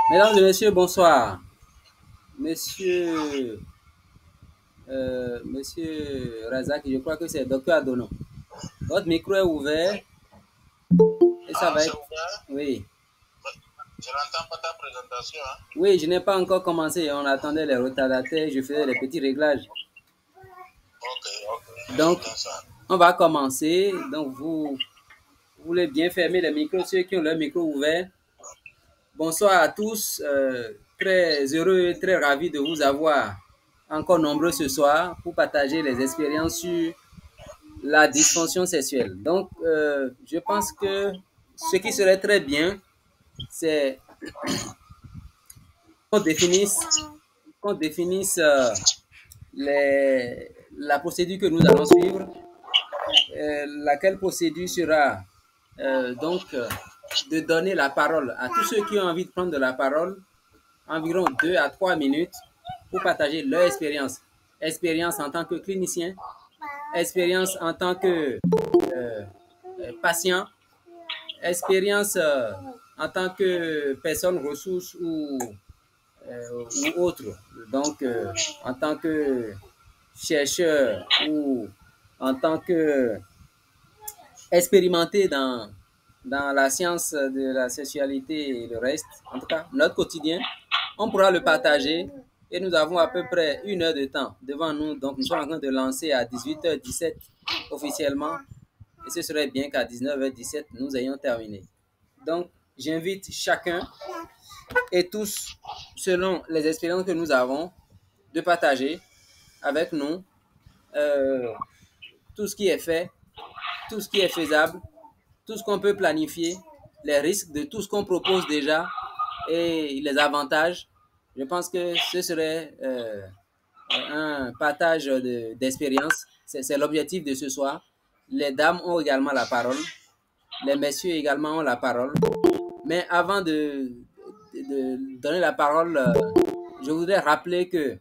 Mesdames et messieurs, bonsoir. Monsieur, monsieur Razak, je crois que c'est Docteur Adono. Votre micro est ouvert et ça Ah, va c'est être. ouvert. Oui. Je n'entends pas ta présentation. Hein. Oui, je n'ai pas encore commencé. On attendait les retardataires. Je faisais les petits réglages. Ok, ok. Donc, J'entends ça. on va commencer. Donc, vous voulez bien fermer les micros, ceux qui ont leur micro ouvert. Bonsoir à tous. Très heureux et très ravi de vous avoir encore nombreux ce soir pour partager les expériences sur la dysfonction sexuelle. Donc, je pense que ce qui serait très bien, c'est qu'on définisse, qu'on définisse la procédure que nous allons suivre, laquelle procédure sera de donner la parole à tous ceux qui ont envie de prendre de la parole, environ 2 à 3 minutes, pour partager leur expérience. Expérience en tant que clinicien, expérience en tant que euh, patient, expérience en tant que personne ressource ou autre. Donc, en tant que chercheur ou en tant que expérimenté dans la science de la sexualité et le reste, en tout cas, notre quotidien, on pourra le partager et nous avons à peu près 1 heure de temps devant nous. Donc, nous sommes en train de lancer à 18h17 officiellement et ce serait bien qu'à 19h17, nous ayons terminé. Donc, j'invite chacun et tous, selon les expériences que nous avons, de partager avec nous euh, tout ce qui est fait, tout ce qui est faisable, tout ce qu'on peut planifier, les risques de tout ce qu'on propose déjà et les avantages. Je pense que ce serait un partage d'expérience. C'est l'objectif de ce soir. Les dames ont également la parole. Les messieurs également ont la parole. Mais avant de donner la parole, je voudrais rappeler que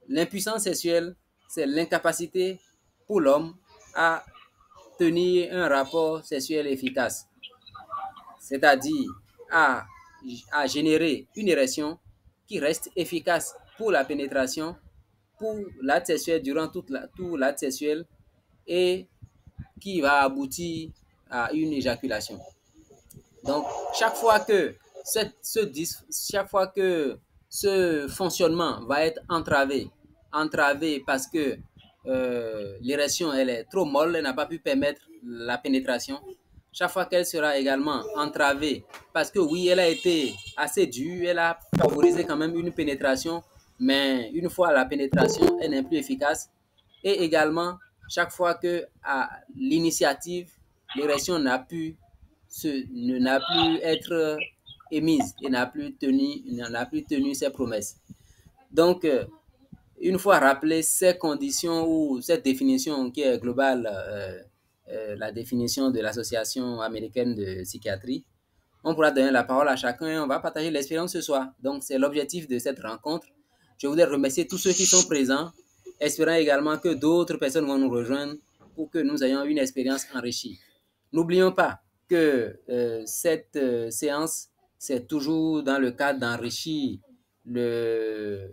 l'impuissance sexuelle, c'est l'incapacité pour l'homme à tenir un rapport sexuel efficace, c'est-à-dire à, à générer une érection qui reste efficace pour la pénétration, pour l'acte sexuel durant tout l'acte sexuel et qui va aboutir à une éjaculation. Donc, chaque fois que chaque fois que ce fonctionnement va être entravé parce que l'érection elle est trop molle, elle n'a pas pu permettre la pénétration. Chaque fois qu'elle sera également entravée parce que oui, elle a été assez dure, elle a favorisé quand même une pénétration, mais une fois la pénétration, elle n'est plus efficace. Et également, chaque fois que à l'initiative, l'érection n'a plus être émise et n'a plus tenu ses promesses. Donc, une fois rappelé ces conditions ou cette définition qui est globale, la définition de l'Association américaine de psychiatrie, on pourra donner la parole à chacun et on va partager l'expérience ce soir. Donc, c'est l'objectif de cette rencontre. Je voudrais remercier tous ceux qui sont présents, espérant également que d'autres personnes vont nous rejoindre pour que nous ayons une expérience enrichie. N'oublions pas que cette séance, c'est toujours dans le cadre d'enrichir le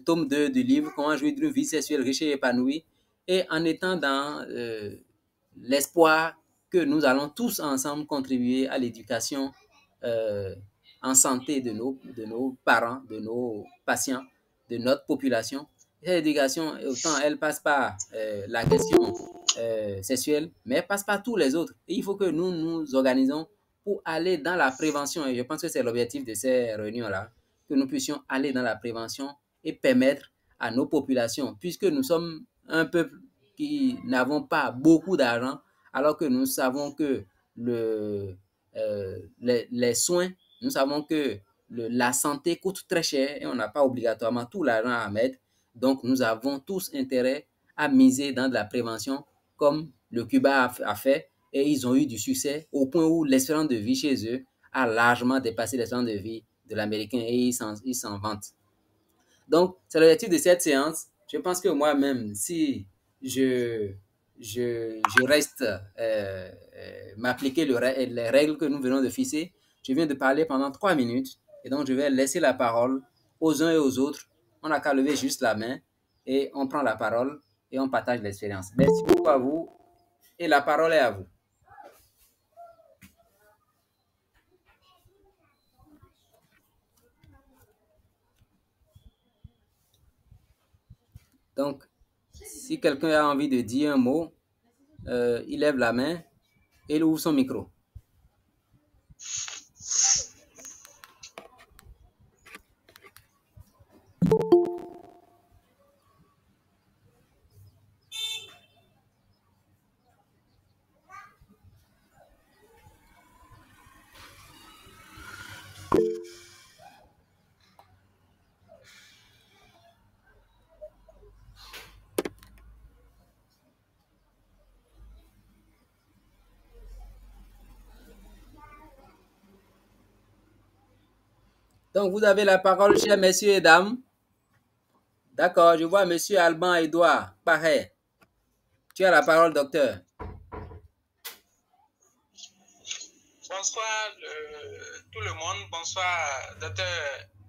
tome 2 du livre Comment jouir d'une vie sexuelle riche et épanouie et en étant dans l'espoir que nous allons tous ensemble contribuer à l'éducation euh, en santé de nos parents, de nos patients, de notre population. Cette éducation, autant elle passe par la question sexuelle, mais elle passe par tous les autres. Et il faut que nous nous organisons pour aller dans la prévention. Et je pense que c'est l'objectif de ces réunions-là, que nous puissions aller dans la prévention et permettre à nos populations, puisque nous sommes un peuple qui n'avons pas beaucoup d'argent, alors que nous savons que les soins, nous savons que la santé coûte très cher et on n'a pas obligatoirement tout l'argent à mettre. Donc, nous avons tous intérêt à miser dans de la prévention comme le Cuba a fait et ils ont eu du succès au point où l'espérance de vie chez eux a largement dépassé l'espérance de vie de l'Américain et ils s'en vantent. Donc, c'est l'objectif de cette séance. Je pense que moi-même, si je, je reste m'appliquer les règles que nous venons de fixer, je viens de parler pendant 3 minutes. Et donc, je vais laisser la parole aux uns et aux autres. On n'a qu'à lever juste la main et on prend la parole et on partage l'expérience. Merci beaucoup à vous et la parole est à vous. Donc, si quelqu'un a envie de dire un mot, il lève la main et il ouvre son micro. Donc, vous avez la parole, chers messieurs et dames. D'accord, je vois monsieur Alban Edouard. Pareil. Tu as la parole, docteur. Bonsoir tout le monde. Bonsoir, docteur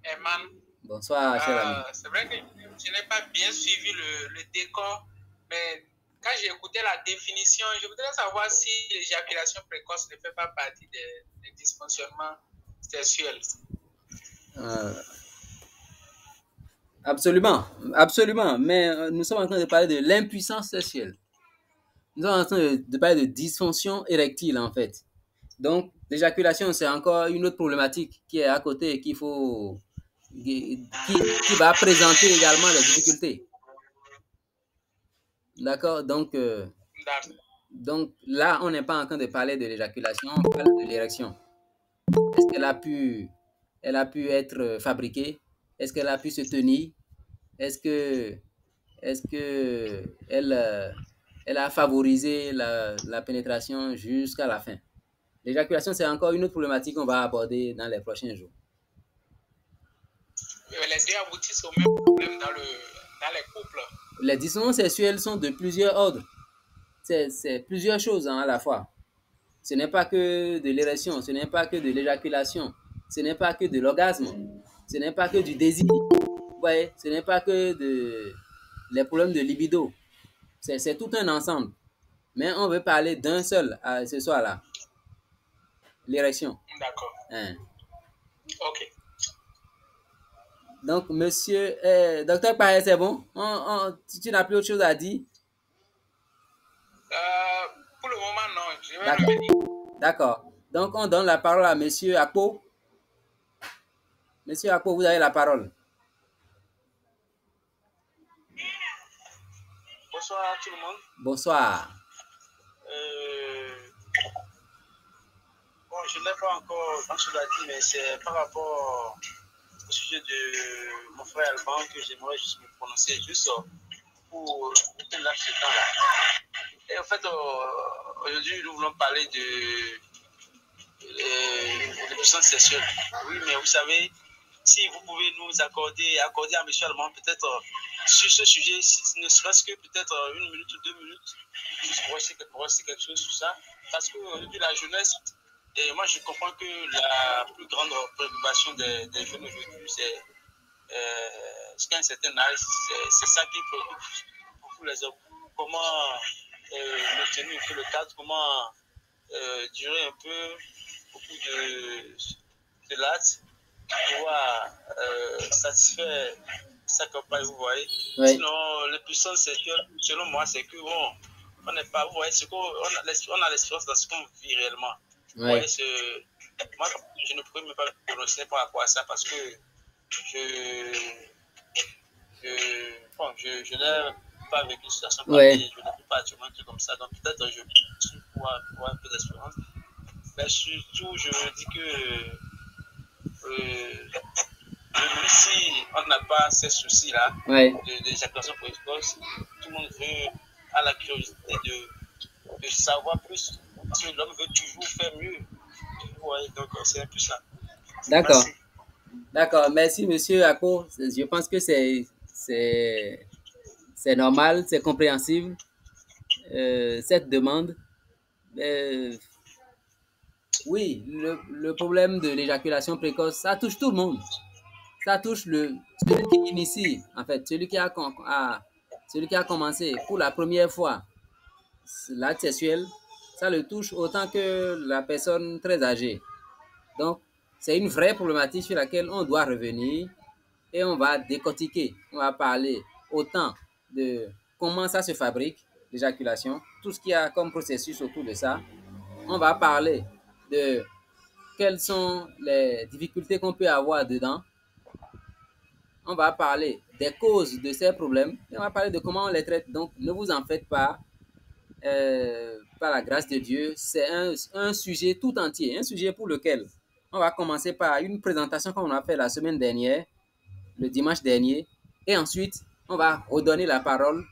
Herman. Bonsoir, cher ami. C'est vrai que je n'ai pas bien suivi le décor, mais quand j'ai écouté la définition, je voudrais savoir si l'éjaculation précoce ne fait pas partie des dysfonctionnements sexuels. Absolument, absolument. Mais nous sommes en train de parler de l'impuissance sexuelle. Nous sommes en train de parler de dysfonction érectile, en fait. Donc, l'éjaculation, c'est encore une autre problématique qui est à côté et qu'il faut, qui va présenter également des difficultés. D'accord? Donc là, on n'est pas en train de parler de l'éjaculation, on parle de l'érection. Est-ce qu'elle a pu être fabriquée? Est-ce qu'elle a pu se tenir? Est-ce que elle a favorisé la pénétration jusqu'à la fin? L'éjaculation, c'est encore une autre problématique qu'on va aborder dans les prochains jours. Les deux aboutissent au même problème dans les couples. Les dysfonctions sexuelles sont de plusieurs ordres. C'est plusieurs choses à la fois. Ce n'est pas que de l'érection, ce n'est pas que de l'éjaculation, ce n'est pas que de l'orgasme, ce n'est pas que du désir. Vous voyez, ce n'est pas que les problèmes de libido. C'est tout un ensemble. Mais on veut parler d'un seul ce soir-là. L'érection. D'accord. Hein. Ok. Donc, monsieur, docteur Paris, c'est bon? Tu n'as plus autre chose à dire? Pour le moment, non. Je vais revenir. D'accord. Donc, on donne la parole à monsieur Akpo. Monsieur Akpo, vous avez la parole. Bonsoir tout le monde. Bonsoir. Bon, je n'ai pas encore grand-chose à dire, mais c'est par rapport au sujet de mon frère Alban que j'aimerais juste me prononcer juste pour un laps de temps là. Et en fait, aujourd'hui, nous voulons parler de puissance sexuelle. Oui, mais vous savez, si vous pouvez nous accorder à M. Alban peut-être sur ce sujet, ne serait-ce que peut-être 1 minute ou 2 minutes, pour essayer quelque chose sur ça. Parce qu'aujourd'hui, la jeunesse, et moi je comprends que la plus grande préoccupation des jeunes aujourd'hui, c'est jusqu'à un certain âge, c'est ça qui préoccupe beaucoup les hommes. Comment maintenir un peu le cadre, comment durer un peu beaucoup de l'acte pour pouvoir satisfaire sa campagne, vous voyez. Oui. Sinon, les puissances sexuelles, selon moi, c'est que bon, on n'est pas, vous voyez, on a l'expérience dans ce qu'on vit réellement. Oui. Vous voyez, moi, je ne pourrais même pas me prononcer par rapport à ça parce que je n'ai pas vécu une situation pareille, je ne peux pas actuellement un truc comme ça, donc peut-être je suis pour un peu d'expérience. Mais surtout, je me dis que si on n'a pas ces soucis-là d'éjaculation précoce, tout le monde a la curiosité de savoir plus, parce que l'homme veut toujours faire mieux. Ouais, donc c'est un peu ça. D'accord. D'accord. Merci, monsieur Ako. Je pense que c'est normal, c'est compréhensible, cette demande. Oui, le problème de l'éjaculation précoce, ça touche tout le monde. Ça touche celui qui initie, en fait, celui qui a commencé pour la première fois l'acte sexuel, ça le touche autant que la personne très âgée. Donc, c'est une vraie problématique sur laquelle on doit revenir et on va décortiquer. On va parler autant de comment ça se fabrique, l'éjaculation, tout ce qu'il y a comme processus autour de ça. On va parler de quelles sont les difficultés qu'on peut avoir dedans. On va parler des causes de ces problèmes et on va parler de comment on les traite. Donc, ne vous en faites pas. Par la grâce de Dieu, c'est un sujet tout entier, un sujet pour lequel on va commencer par une présentation comme on a fait la semaine dernière, le dimanche dernier, et ensuite, on va redonner la parole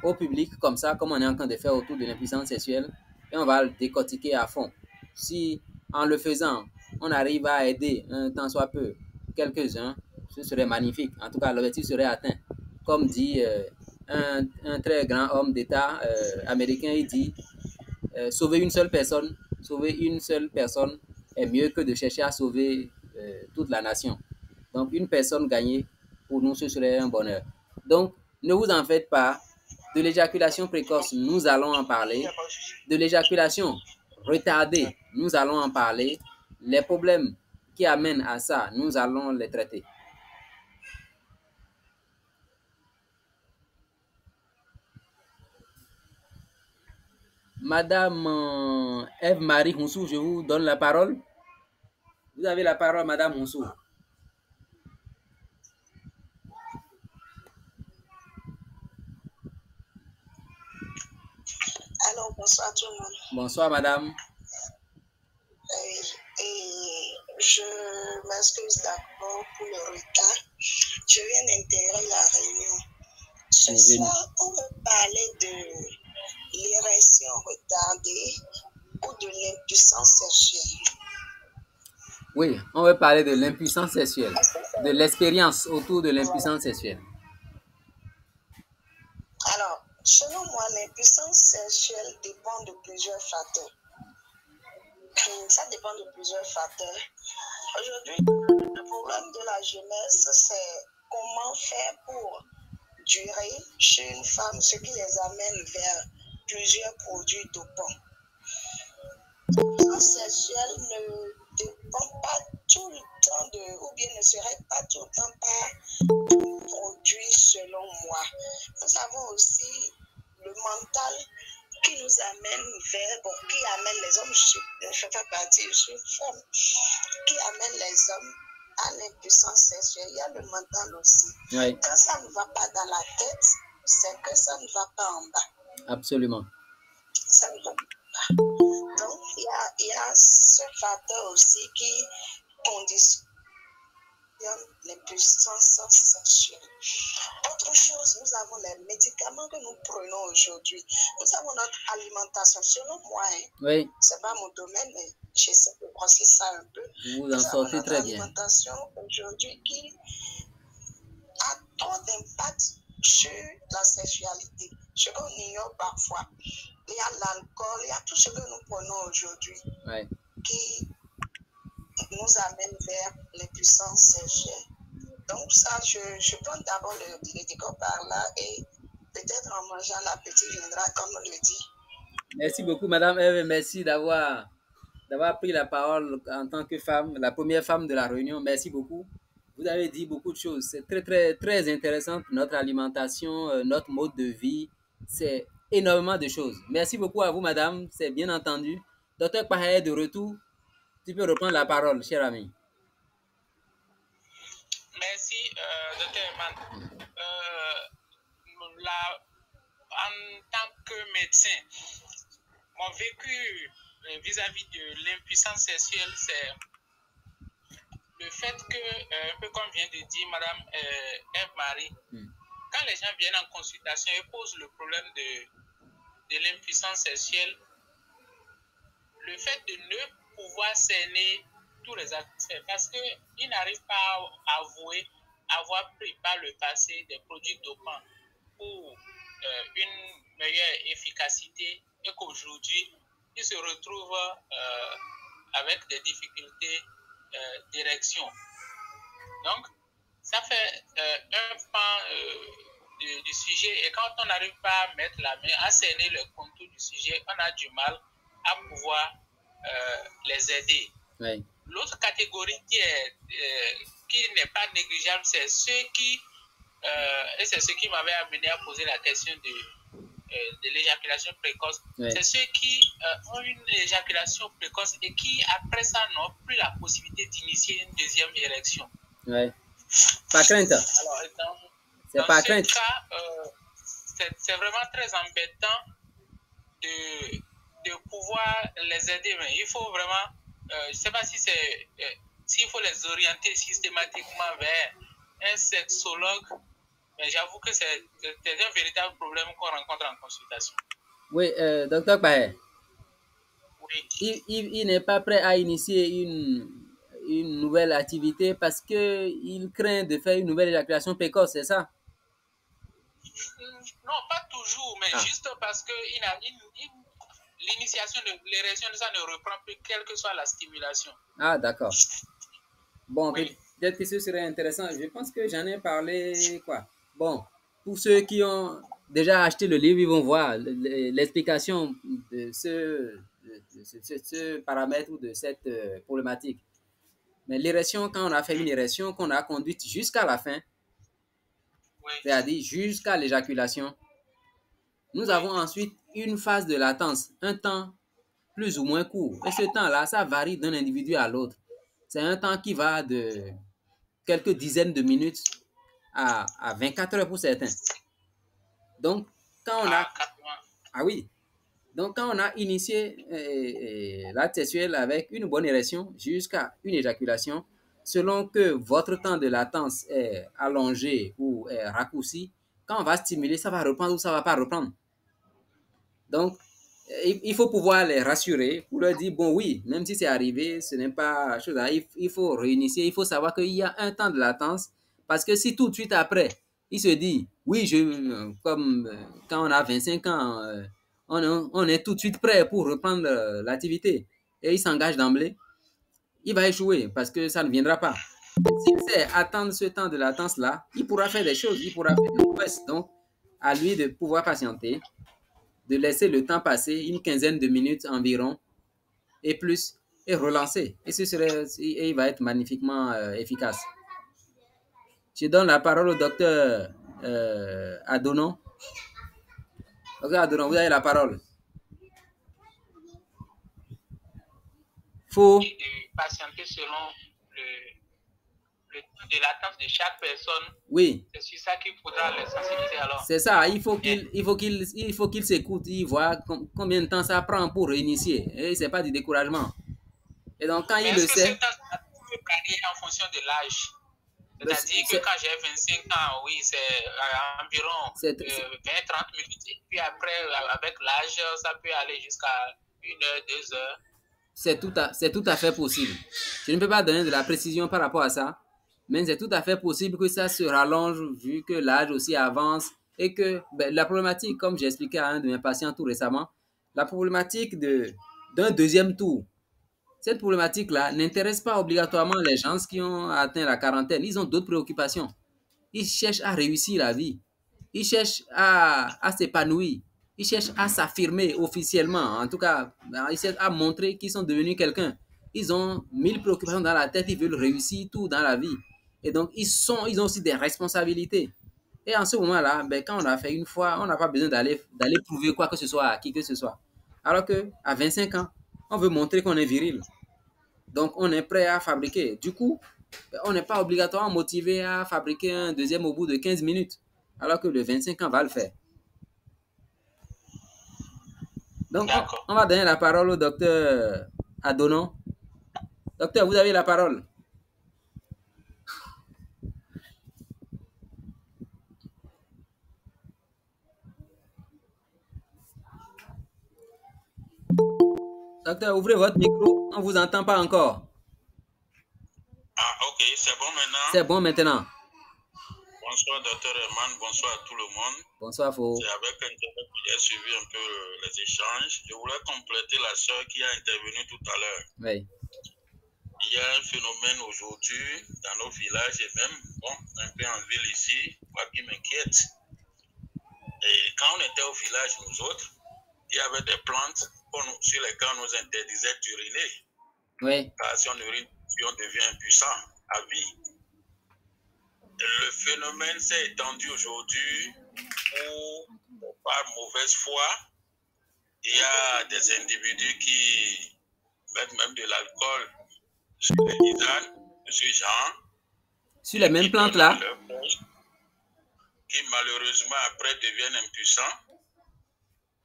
au public, comme ça, comme on est en train de faire autour de l'impuissance sexuelle, et on va le décortiquer à fond. Si, en le faisant, on arrive à aider un tant soit peu quelques-uns, ce serait magnifique. En tout cas, l'objectif serait atteint. Comme dit un très grand homme d'État américain, il dit sauver une seule personne est mieux que de chercher à sauver toute la nation. Donc, une personne gagnée, pour nous, ce serait un bonheur. Donc, ne vous en faites pas. De l'éjaculation précoce, nous allons en parler. De l'éjaculation retardée, nous allons en parler. Les problèmes qui amènent à ça, nous allons les traiter. Madame Ève-Marie Houssou, je vous donne la parole. Vous avez la parole, Madame Houssou. Alors, bonsoir tout le monde. Bonsoir, Madame. Et je m'excuse d'abord pour le retard. Je viens d'intégrer la réunion. Ce soir, on va parler de l'érection retardée ou de l'impuissance sexuelle. Oui, on va parler de l'impuissance sexuelle, de l'expérience autour de l'impuissance sexuelle. Alors, selon moi, l'impuissance sexuelle dépend de plusieurs facteurs. Ça dépend de plusieurs facteurs. Aujourd'hui, le problème de la jeunesse, c'est comment faire pour durer chez une femme, ce qui les amène vers plusieurs produits dopants. L'impuissance sexuelle ne dépend pas tout le temps ou bien ne serait pas tout le temps par produit selon moi. Nous avons aussi le mental qui nous amène qui amène les hommes, je ne fais pas partie, je suis une femme, qui amène les hommes à l'impuissance sexuelle. Il y a le mental aussi. Oui. Quand ça ne va pas dans la tête, c'est que ça ne va pas en bas. Absolument. Ça ne va pas. Donc, il y a ce facteur aussi qui conditionne l'impuissance sexuelle. Autre chose, nous avons les médicaments que nous prenons aujourd'hui. Nous avons notre alimentation. Selon moi, oui. Ce n'est pas mon domaine, mais j'essaie de brosser ça un peu. Vous en sortez très bien. Nous avons notre alimentation aujourd'hui qui a trop d'impact sur la sexualité. Ce qu'on ignore parfois. Il y a l'alcool, il y a tout ce que nous prenons aujourd'hui qui nous amène vers l'impuissance sexuelle. Donc ça, je prends d'abord le décor par là et peut-être en mangeant l'appétit viendra, comme on le dit. Merci beaucoup, Madame Ève. Merci d'avoir pris la parole en tant que femme, la première femme de la réunion. Merci beaucoup. Vous avez dit beaucoup de choses. C'est très, très, très intéressant. Notre alimentation, notre mode de vie, c'est énormément de choses. Merci beaucoup à vous, Madame. C'est bien entendu. Docteur Pahaye de retour. Tu peux reprendre la parole, cher ami. Merci, Dr. Eman. En tant que médecin, mon vécu vis-à-vis de l'impuissance sexuelle, c'est le fait que, un peu comme vient de dire Madame Ève-Marie, quand les gens viennent en consultation et posent le problème de l'impuissance sexuelle, le fait de ne pouvoir cerner tous les aspects, parce qu'ils n'arrivent pas à avouer avoir pris par le passé des produits dopants pour une meilleure efficacité et qu'aujourd'hui, ils se retrouvent avec des difficultés d'érection. Donc, ça fait un pan du sujet, et quand on n'arrive pas à mettre la main, à cerner le contour du sujet, on a du mal à pouvoir les aider. Oui. L'autre catégorie qui n'est pas négligeable, c'est ceux qui, et c'est ce qui m'avait amené à poser la question de l'éjaculation précoce. Oui. C'est ceux qui ont une éjaculation précoce et qui, après ça, n'ont plus la possibilité d'initier une deuxième érection. Oui. Pas crainte. Alors, c'est pas ce crainte. cas, c'est vraiment très embêtant de pouvoir les aider, mais il faut vraiment, je ne sais pas si c'est, s'il faut les orienter systématiquement vers un sexologue, mais j'avoue que c'est un véritable problème qu'on rencontre en consultation. Oui, docteur Bahe, Oui. il n'est pas prêt à initier une nouvelle activité parce qu'il craint de faire une nouvelle éjaculation précoce, c'est ça? Non, pas toujours, mais juste parce que l'initiation de l'érection, ça ne reprend plus, quelle que soit la stimulation. Ah, d'accord. Bon, Oui. peut-être que ce serait intéressant. Je pense que j'en ai parlé, quoi. Bon, pour ceux qui ont déjà acheté le livre, ils vont voir l'explication de ce paramètre ou de cette problématique. Mais l'érection, quand on a fait une érection, qu'on a conduite jusqu'à la fin, Oui. c'est-à-dire jusqu'à l'éjaculation, nous avons ensuite une phase de latence, un temps plus ou moins court. Et ce temps-là, ça varie d'un individu à l'autre. C'est un temps qui va de quelques dizaines de minutes à 24 heures pour certains. Donc, quand on a... Ah oui. Donc, quand on a initié l'acte sexuel avec une bonne érection jusqu'à une éjaculation, selon que votre temps de latence est allongé ou est raccourci, quand on va stimuler, ça va reprendre ou ça ne va pas reprendre. Donc, il faut pouvoir les rassurer pour leur dire, bon oui, même si c'est arrivé, ce n'est pas chose à... Il faut réinitier, il faut savoir qu'il y a un temps de latence, parce que si tout de suite après, il se dit, oui, comme quand on a 25 ans, on est tout de suite prêt pour reprendre l'activité, et il s'engage d'emblée, il va échouer, parce que ça ne viendra pas. S'il sait attendre ce temps de latence-là, il pourra faire des choses, il pourra faire des prouesses. Donc, à lui de pouvoir patienter, de laisser le temps passer, une quinzaine de minutes environ, et plus, et relancer. Et il va être magnifiquement efficace. Je donne la parole au docteur Adonon. Docteur Adonon, vous avez la parole. Faut... Et de patienter selon le temps de latence de chaque personne. Oui. C'est sur ça qu'il faudra les sensibiliser alors. C'est ça, il faut qu'il s'écoute, il voit combien de temps ça prend pour réinitier. Et c'est pas du découragement. Et donc quand il le sait... Est-ce que ce temps peut varier en fonction de l'âge? C'est-à-dire que quand j'ai 25 ans, oui, c'est environ 20-30 minutes. Et puis après, avec l'âge, ça peut aller jusqu'à 1 heure, 2 heures. C'est tout à fait possible. Je ne peux pas donner de la précision par rapport à ça, mais c'est tout à fait possible que ça se rallonge vu que l'âge aussi avance et que la problématique, comme j'ai expliqué à un de mes patients tout récemment, la problématique d'un deuxième tour, cette problématique-là n'intéresse pas obligatoirement les gens qui ont atteint la quarantaine. Ils ont d'autres préoccupations. Ils cherchent à réussir la vie. Ils cherchent à s'épanouir. Ils cherchent à s'affirmer officiellement. En tout cas, ils cherchent à montrer qu'ils sont devenus quelqu'un. Ils ont 1000 préoccupations dans la tête. Ils veulent réussir tout dans la vie. Et donc, ils ont aussi des responsabilités. Et en ce moment-là, quand on a fait une fois, on n'a pas besoin d'aller prouver quoi que ce soit à qui que ce soit. Alors qu'à 25 ans, on veut montrer qu'on est viril. Donc, on est prêt à fabriquer. Du coup, on n'est pas obligatoirement motivé à fabriquer un deuxième au bout de 15 minutes. Alors que le 25 ans va le faire. Donc, on va donner la parole au docteur Adonon. Docteur, vous avez la parole. Docteur, ouvrez votre micro. On ne vous entend pas encore. Ah, ok, c'est bon maintenant. C'est bon maintenant. Bonsoir, docteur Herman. Bonsoir à tout le monde. Bonsoir, Faux. C'est avec intérêt que j'ai suivi un peu les échanges. Je voulais compléter la sœur qui a intervenu tout à l'heure. Oui. il y a un phénomène aujourd'hui dans nos villages et même bon, un peu en ville ici, quoi qui m'inquiète. Et quand on était au village, nous autres, il y avait des plantes sur lesquelles on nous interdisait d'uriner. Oui. Car si on urine, on devient impuissant à vie. Le phénomène s'est étendu aujourd'hui où, par mauvaise foi, il y a des individus qui mettent même de l'alcool sur les tisanes de ce genre. Sur les mêmes plantes là. Qui malheureusement après deviennent impuissants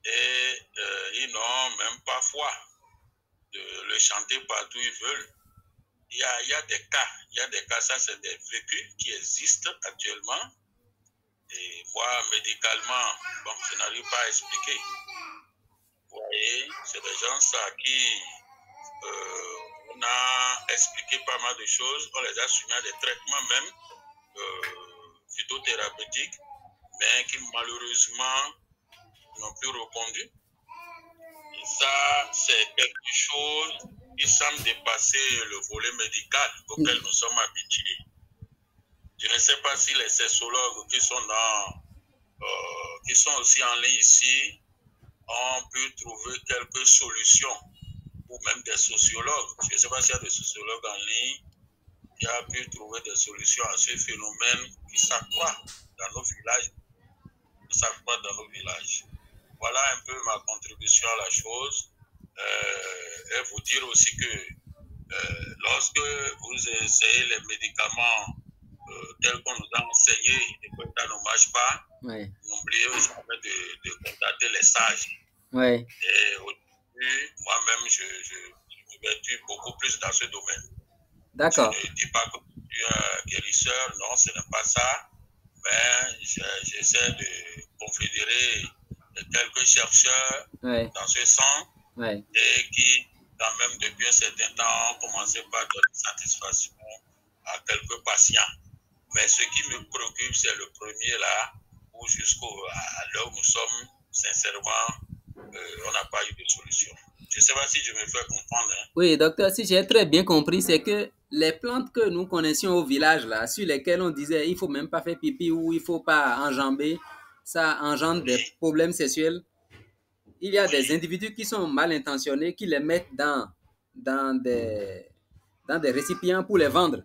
et ils n'ont même pas foi de le chanter partout où ils veulent. Il y a des cas, ça c'est des vécus qui existent actuellement. Et moi, médicalement, bon, je n'arrive pas à expliquer. Vous voyez, c'est des gens ça qui, on a expliqué pas mal de choses, on les a soumis à des traitements même phytothérapeutiques, mais qui malheureusement n'ont plus répondu. Et ça, c'est quelque chose qui semble dépasser le volet médical auquel nous sommes habitués. Je ne sais pas si les sexologues qui sont aussi en ligne ici ont pu trouver quelques solutions, ou même des sociologues. Je ne sais pas s'il y a des sociologues en ligne qui ont pu trouver des solutions à ce phénomène qui s'accroît dans nos villages. Voilà un peu ma contribution à la chose. Et vous dire aussi que lorsque vous essayez les médicaments tels qu'on nous a enseignés et que ça ne marche pas, n'oubliez jamais de contacter les sages. Et aujourd'hui, moi-même, je me vertue beaucoup plus dans ce domaine. D'accord. Je ne dis pas que je suis un guérisseur, non, ce n'est pas ça. Mais j'essaie de confédérer quelques chercheurs dans ce sens et qui, quand même, depuis un certain temps, ont commencé par donner satisfaction à quelques patients. Mais ce qui me préoccupe, c'est le premier là, où jusqu'à l'heure où nous sommes, sincèrement, on n'a pas eu de solution. Je ne sais pas si je me fais comprendre. Hein. Oui, docteur, si j'ai très bien compris, c'est que les plantes que nous connaissions au village, là, sur lesquelles on disait il ne faut même pas faire pipi ou il ne faut pas enjamber, ça engendre des problèmes sexuels. Il y a des individus qui sont mal intentionnés, qui les mettent dans des récipients pour les vendre,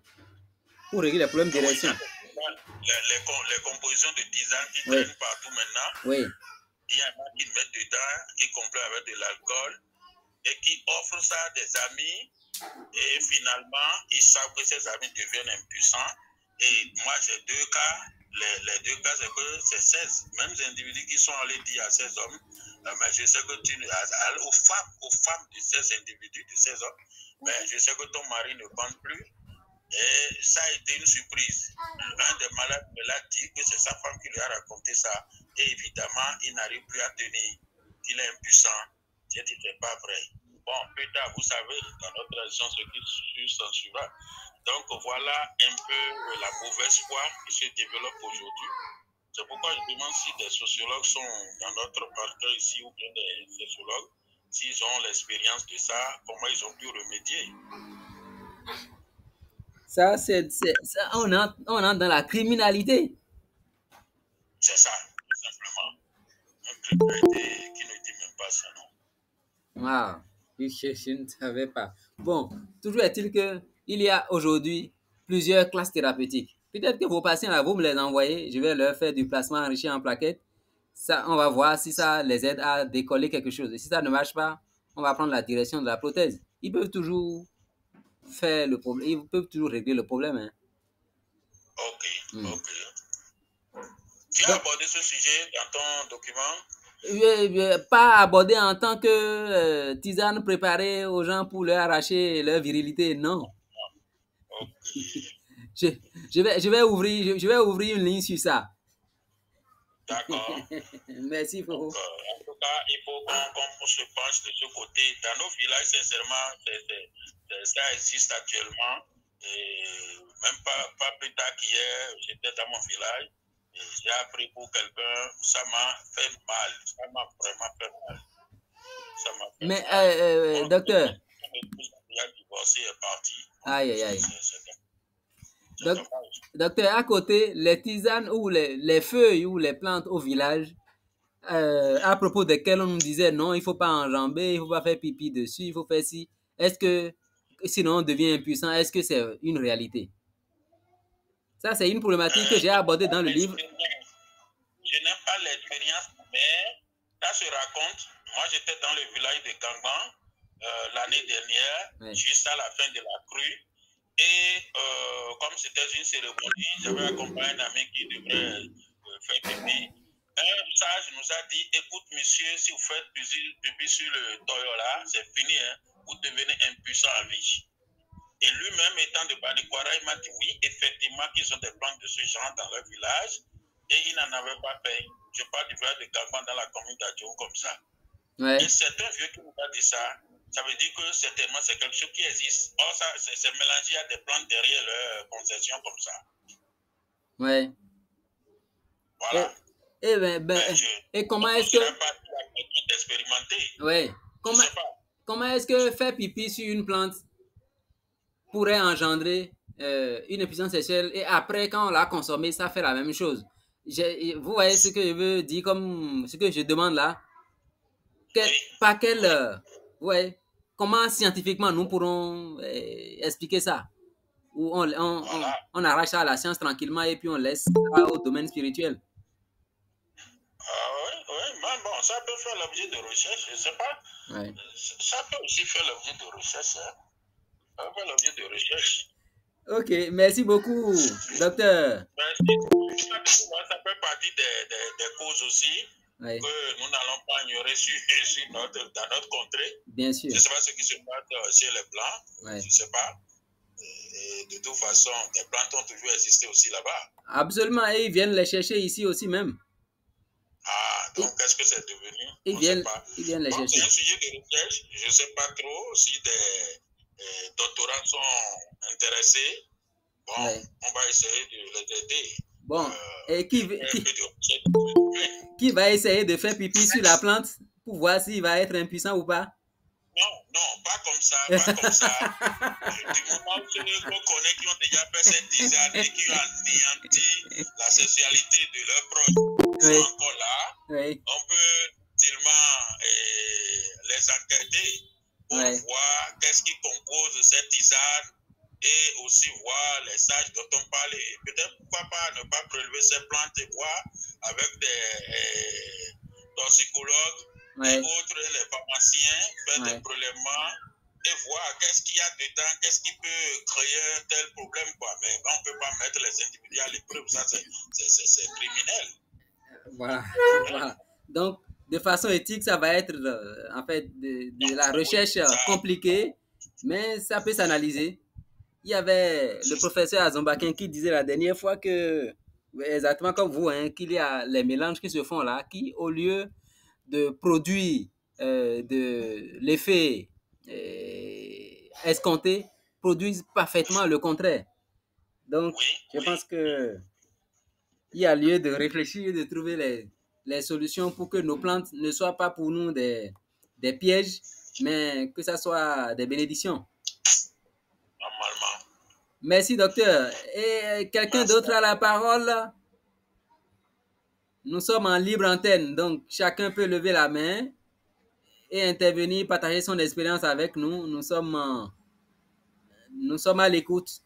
pour régler les problèmes d'érection. Les compositions de tisane qui traînent partout maintenant, il y en a qui mettent dedans, qui complètent avec de l'alcool et qui offrent ça à des amis. Et finalement, ils savent que ces amis deviennent impuissants. Et moi, j'ai deux cas. Les deux cas, c'est que c'est ces mêmes individus qui sont allés dire à ces hommes, mais je sais que aux femmes de ces individus, de ces hommes, mais je sais que ton mari ne bande plus. Et ça a été une surprise. Un des malades me l'a dit que c'est sa femme qui lui a raconté ça. Et évidemment, il n'arrive plus à tenir, qu'il est impuissant. J'ai dit, c'est pas vrai. Bon, plus tard, vous savez, dans notre tradition, ce qui s'ensuivra. Donc, voilà un peu la mauvaise foi qui se développe aujourd'hui. C'est pourquoi je demande si des sociologues sont dans notre parterre ici ou bien des sociologues, s'ils ont l'expérience de ça, comment ils ont pu remédier. Ça, on entre dans la criminalité. C'est ça, tout simplement. Un criminalité qui ne dit même pas ça, non? Ah, je ne savais pas. Bon, toujours est-il qu'il y a aujourd'hui plusieurs classes thérapeutiques. Peut-être que vos patients, là, vous me les envoyez, je vais leur faire du placement enrichi en plaquettes. Ça, on va voir si ça les aide à décoller quelque chose. Et si ça ne marche pas, on va prendre la direction de la prothèse. Ils peuvent toujours faire le problème, ils peuvent toujours régler le problème. Hein. Ok. Tu as abordé ce sujet dans ton document? Pas abordé en tant que tisane préparée aux gens pour leur arracher leur virilité, non. Okay. Je vais ouvrir une ligne sur ça. D'accord. Merci, Foro. En tout cas, il faut qu'on se penche de ce côté. Dans nos villages, sincèrement, ça existe actuellement. Et même pas plus tard qu'hier, j'étais dans mon village. Et j'ai appris pour quelqu'un, ça m'a fait mal. Ça m'a vraiment fait mal. Mais, docteur. Il a divorcé, est parti. Aïe, aïe, aïe. Donc, docteur, à côté, les tisanes ou les feuilles ou les plantes au village, à propos desquelles on nous disait non, il ne faut pas enjamber, il ne faut pas faire pipi dessus, il faut faire ci. Est-ce que, sinon on devient impuissant, est-ce que c'est une réalité? Ça, c'est une problématique que j'ai abordée dans le livre. Je n'ai pas l'expérience, mais ça se raconte. Moi, j'étais dans le village de Kangban l'année dernière, juste à la fin de la crue. Et comme c'était une cérémonie, j'avais accompagné un ami qui devrait faire pipi. Un sage nous a dit, écoute monsieur, si vous faites pipi sur le toyo là, c'est fini, hein, vous devenez impuissant à vie. Et lui-même étant de Banikwara, il m'a dit oui, effectivement qu'ils ont des plantes de ce genre dans leur village et ils n'en avaient pas fait. Je parle du village de Kangban dans la commune d'Adjo comme ça. Ouais. Et c'est un vieux qui nous a dit ça. Ça veut dire que certainement c'est quelque chose qui existe. Or, ça, c'est mélangé à des plantes derrière leur concession comme ça. Ouais. Voilà. Et comment est-ce que... Ouais. Comment est-ce que faire pipi sur une plante pourrait engendrer une impuissance sexuelle et après, quand on l'a consommé, ça fait la même chose? Vous voyez ce que je veux dire, comme ce que je demande là? Ouais. Comment scientifiquement nous pourrons expliquer ça? Ou on arrache ça à la science tranquillement et puis on laisse ça au domaine spirituel? Oui, mais bon, ça peut faire l'objet de recherche, je ne sais pas. Ouais. Ça peut aussi faire l'objet de recherche. Hein? Ça peut faire l'objet de recherche. Ok, merci beaucoup, docteur. Merci. Ça fait partie des causes aussi. Ouais. Que nous n'allons pas ignorer dans notre contrée. Bien sûr. Je ne sais pas ce qui se passe chez les Blancs. Ouais. Je ne sais pas. Et de toute façon, les plantes ont toujours existé aussi là-bas. Absolument. Et ils viennent les chercher ici aussi même. Ah, donc qu'est-ce que c'est devenu? Ils viennent les chercher. C'est un sujet de recherche. Je ne sais pas trop si des doctorants sont intéressés. Bon, ouais. On va essayer de les aider. Bon, et qui va essayer de faire pipi sur la plante pour voir s'il va être impuissant ou pas? Non, pas comme ça, pas comme ça. Du moment où ceux qu'on connaît qui ont déjà fait cette tisane et qui ont anéanti la sexualité de leurs proches sont encore là, on peut seulement les enquêter pour voir qu'est-ce qui compose cette tisane. Et aussi voir les sages dont on parle. Peut-être pourquoi pas ne pas prélever ces plantes et voir avec des toxicologues et autres, les pharmaciens, faire des prélèvements et voir qu'est-ce qu'il y a dedans, qu'est-ce qui peut créer un tel problème. Quoi. Mais on ne peut pas mettre les individus à l'épreuve, ça c'est criminel. Voilà. Donc, de façon éthique, ça va être en fait de la recherche compliquée, mais ça peut s'analyser. Il y avait le professeur Azombakin qui disait la dernière fois que, exactement comme vous, hein, qu'il y a les mélanges qui se font là, qui au lieu de produire de l'effet escompté, produisent parfaitement le contraire. Donc, je pense que il y a lieu de réfléchir, de trouver les solutions pour que nos plantes ne soient pas pour nous des pièges, mais que ça soit des bénédictions. Normalement. Merci, docteur. Et quelqu'un d'autre a la parole? Nous sommes en libre antenne, donc chacun peut lever la main et intervenir, partager son expérience avec nous. Nous sommes à l'écoute.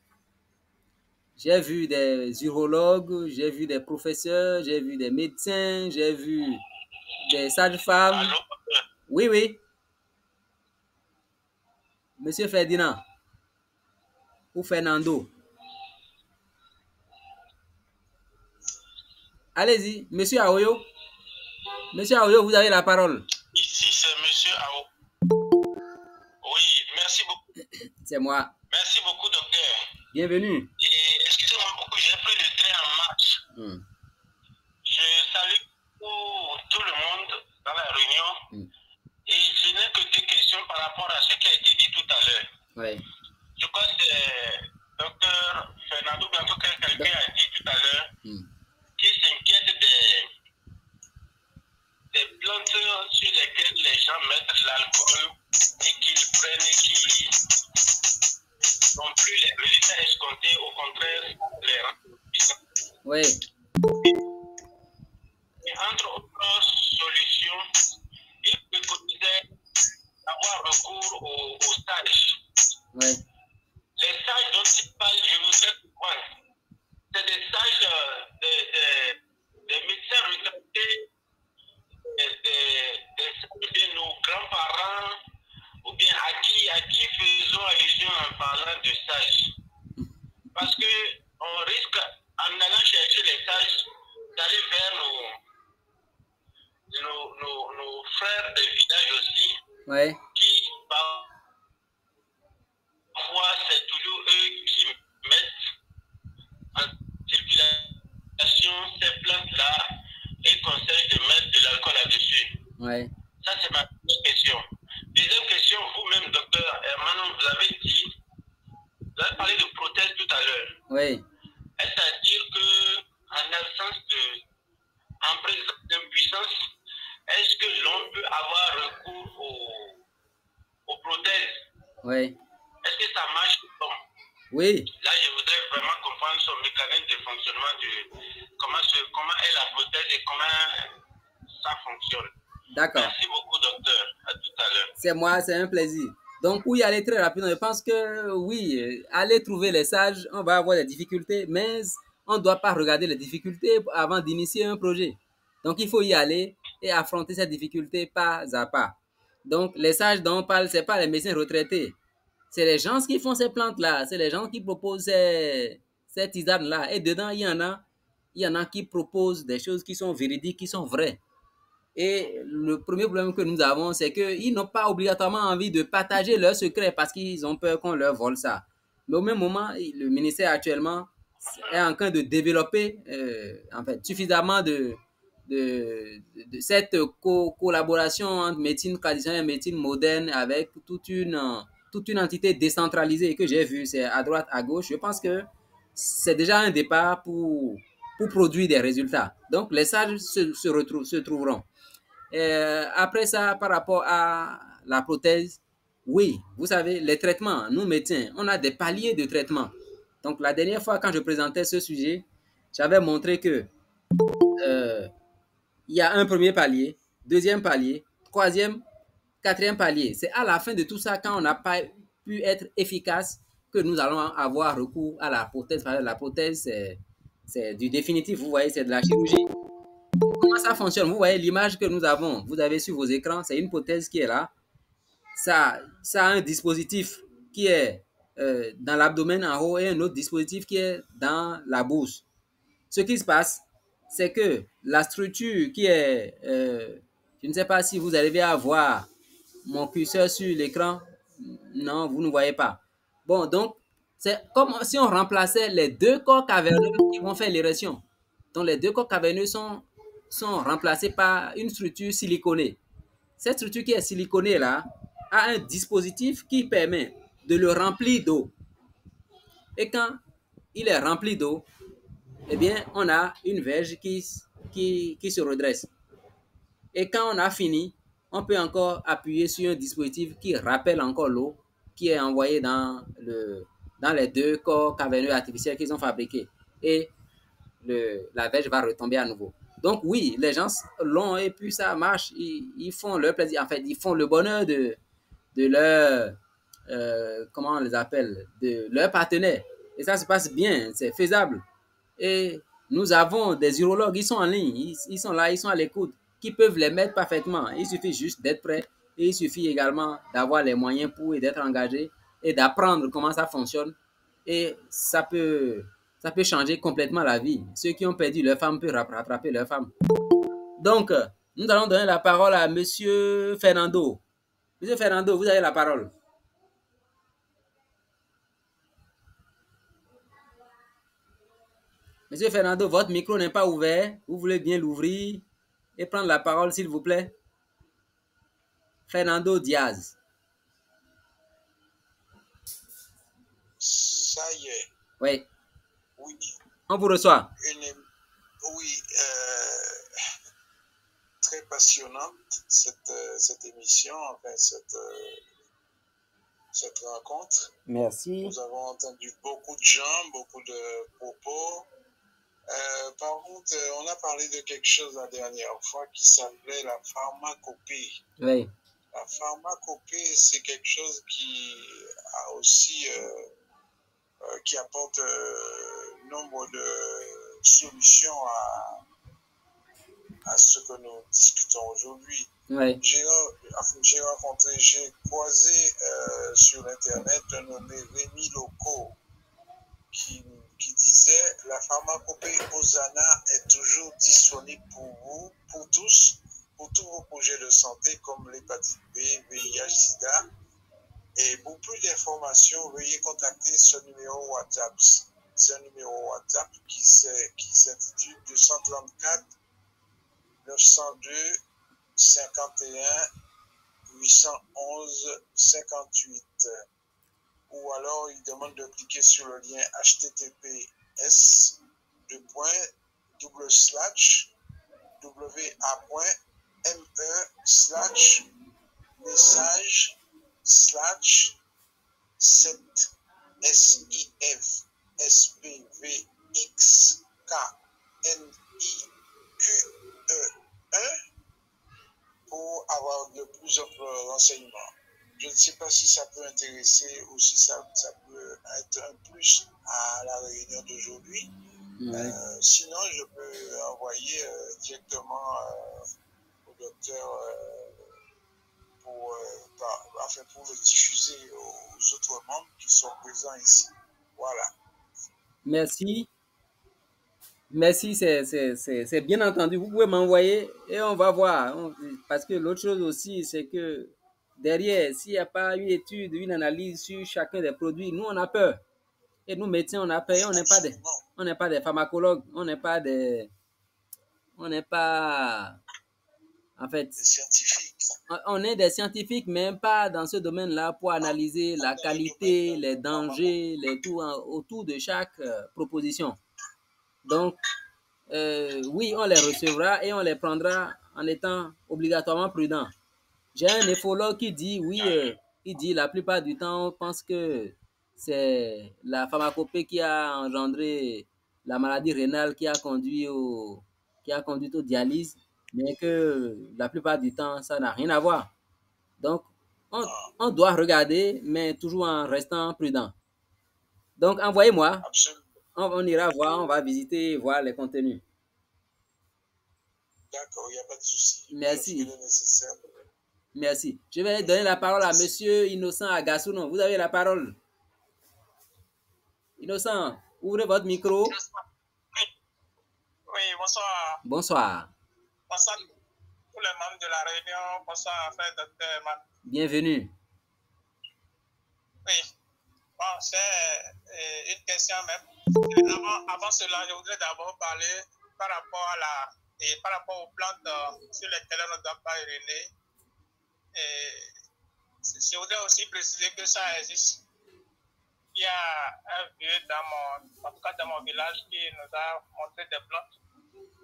J'ai vu des urologues, j'ai vu des professeurs, j'ai vu des médecins, j'ai vu des sages-femmes. Oui. Monsieur Ferdinand. Ou Fernando. Allez-y, monsieur Aoyo. Monsieur Aoyo, vous avez la parole. Ici, c'est monsieur Aoyo. Oui, merci beaucoup. C'est moi. Merci beaucoup, docteur. Bienvenue. Et excusez-moi beaucoup, j'ai pris le train en marche. Je salue tout le monde dans la réunion. Et je n'ai que deux questions par rapport à ce qui a été dit tout à l'heure. Oui. Je crois que c'est docteur Fernando Bianco, quelqu'un a dit tout à l'heure, qui s'inquiète des plantes sur lesquelles les gens mettent l'alcool et qu'ils prennent et qui n'ont plus contraire, les rendre puissants. Oui. Et entre autres solutions, il préconisait d'avoir recours aux stages. Oui. Les stages dont il parle, je voudrais comprendre. C'est des stages des médecins retraités, de nos grands-parents, ou bien à qui faisons allusion en parlant de stages. Parce qu'on risque, en allant chercher les stages, d'aller vers nos frères des villages aussi, Oui. qui parfois c'est toujours eux qui mettent en circulation ces plantes-là et conseillent de mettre de l'alcool là-dessus. Oui. Ça, c'est ma première question. Deuxième question, vous-même, docteur Hermanon, vous avez parlé de prothèse tout à l'heure. Oui. Est-ce à dire en présence d'impuissance, est-ce que l'on peut avoir recours aux prothèses? Oui. Est-ce que ça marche ou non? Oui. Là, je voudrais vraiment comprendre son mécanisme de fonctionnement, comment est la prothèse et comment ça fonctionne. D'accord. Merci beaucoup, docteur. À tout à l'heure. C'est moi, c'est un plaisir. Donc, oui, aller très rapidement. Je pense que, oui, aller trouver les sages, on va avoir des difficultés, mais on ne doit pas regarder les difficultés avant d'initier un projet. Donc, il faut y aller et affronter ces difficultés pas à pas. Donc, les sages dont on parle, ce n'est pas les médecins retraités. C'est les gens qui font ces plantes-là. C'est les gens qui proposent ces tisanes-là. Et dedans, il y en a qui proposent des choses qui sont véridiques, qui sont vraies. Et le premier problème que nous avons, c'est qu'ils n'ont pas obligatoirement envie de partager leurs secrets parce qu'ils ont peur qu'on leur vole ça. Mais au même moment, le ministère actuellement est en train de développer en fait, suffisamment de cette collaboration entre médecine traditionnelle et médecine moderne avec toute une entité décentralisée que j'ai vue, c'est à droite, à gauche. Je pense que c'est déjà un départ pour produire des résultats. Donc, les sages se trouveront. Après ça, par rapport à la prothèse, oui, vous savez, les traitements, nous médecins, on a des paliers de traitement. Donc, la dernière fois, quand je présentais ce sujet, j'avais montré que il y a un premier palier, deuxième palier, troisième, quatrième palier. C'est à la fin de tout ça, quand on n'a pas pu être efficace, que nous allons avoir recours à la prothèse. La prothèse, c'est du définitif, vous voyez, c'est de la chirurgie. Comment ça fonctionne? Vous voyez l'image que nous avons, vous avez sur vos écrans, c'est une prothèse qui est là. Ça a un dispositif qui est dans l'abdomen en haut et un autre dispositif qui est dans la bouche. Ce qui se passe, c'est que la structure qui est, je ne sais pas si vous arrivez à voir mon curseur sur l'écran. Non, vous ne voyez pas. Bon, donc, c'est comme si on remplaçait les deux corps caverneux qui vont faire l'érection. Donc, les deux corps caverneux sont remplacés par une structure siliconée. Cette structure qui est siliconée là a un dispositif qui permet de le remplir d'eau. Et quand il est rempli d'eau, eh bien, on a une verge qui se redresse. Et quand on a fini, on peut encore appuyer sur un dispositif qui rappelle encore l'eau qui est envoyée dans les deux corps caverneux artificiels qu'ils ont fabriqués. Et la verge va retomber à nouveau. Donc oui, les gens l'ont et puis ça marche. Ils font leur plaisir. En fait, ils font le bonheur de leur, comment on les appelle, de leur partenaire. Et ça se passe bien, c'est faisable. Et nous avons des urologues, ils sont en ligne, ils sont là, ils sont à l'écoute, qui peuvent les mettre parfaitement. Il suffit juste d'être prêt et il suffit également d'avoir les moyens pour et d'être engagé et d'apprendre comment ça fonctionne. Et ça peut changer complètement la vie. Ceux qui ont perdu leur femme peuvent rattraper leur femme. Donc, nous allons donner la parole à Monsieur Fernando. Monsieur Fernando, vous avez la parole. Monsieur Fernando, votre micro n'est pas ouvert. Vous voulez bien l'ouvrir et prendre la parole, s'il vous plaît. Fernando Diaz. Ça y est. Oui. Oui. On vous reçoit. Oui. Très passionnante cette émission, enfin cette rencontre. Merci. Nous avons entendu beaucoup de gens, beaucoup de propos. Par contre, on a parlé de quelque chose la dernière fois qui s'appelait la pharmacopée. Oui. La pharmacopée, c'est quelque chose qui a aussi qui apporte nombre de solutions à ce que nous discutons aujourd'hui. Oui. J'ai croisé sur Internet un nommé Rémi Loco qui disait la pharmacopée Hosanna est toujours disponible pour vous, pour tous vos projets de santé comme l'hépatite B, VIH, SIDA. Et pour plus d'informations, veuillez contacter ce numéro WhatsApp. C'est un numéro WhatsApp qui s'intitule 234 902 51 811 58. Ou alors il demande de cliquer sur le lien https://me//SPVX-SPVXKNIQE1 pour avoir de plus amples renseignements. Je ne sais pas si ça peut intéresser ou si ça peut être un plus à la réunion d'aujourd'hui. Oui. Sinon, je peux envoyer directement au docteur pour le diffuser aux autres membres qui sont présents ici. Voilà. Merci. Merci, c'est bien entendu. Vous pouvez m'envoyer et on va voir. Parce que l'autre chose aussi, c'est que derrière, s'il n'y a pas une étude, une analyse sur chacun des produits, nous, on a peur. Et nous, médecins, on a peur. On n'est pas des pharmacologues. On n'est pas, en fait, scientifiques. On est des scientifiques, mais pas dans ce domaine-là pour analyser la qualité, les dangers, les tout autour de chaque proposition. Donc, oui, on les recevra et on les prendra en étant obligatoirement prudent. J'ai un néphrologue qui dit, oui, il dit la plupart du temps, on pense que c'est la pharmacopée qui a engendré la maladie rénale qui a conduit aux dialyses, mais que la plupart du temps, ça n'a rien à voir. Donc, on doit regarder, mais toujours en restant prudent. Donc, envoyez-moi. On ira voir, on va visiter, voir les contenus. D'accord, il n'y a pas de souci. Merci. Merci. Je vais donner la parole à Monsieur Innocent Agassounon. Vous avez la parole. Innocent, ouvrez votre micro. Oui, bonsoir. Bonsoir. Bonsoir tous les membres de la réunion. Bonsoir, frère docteur Man. Bienvenue. Oui. Bon, c'est une question même. Avant cela, je voudrais d'abord parler par rapport aux plantes sur lesquelles on ne doit pas uriner. Je voudrais aussi préciser que ça existe. Il y a un vieux dans mon village qui nous a montré des plantes.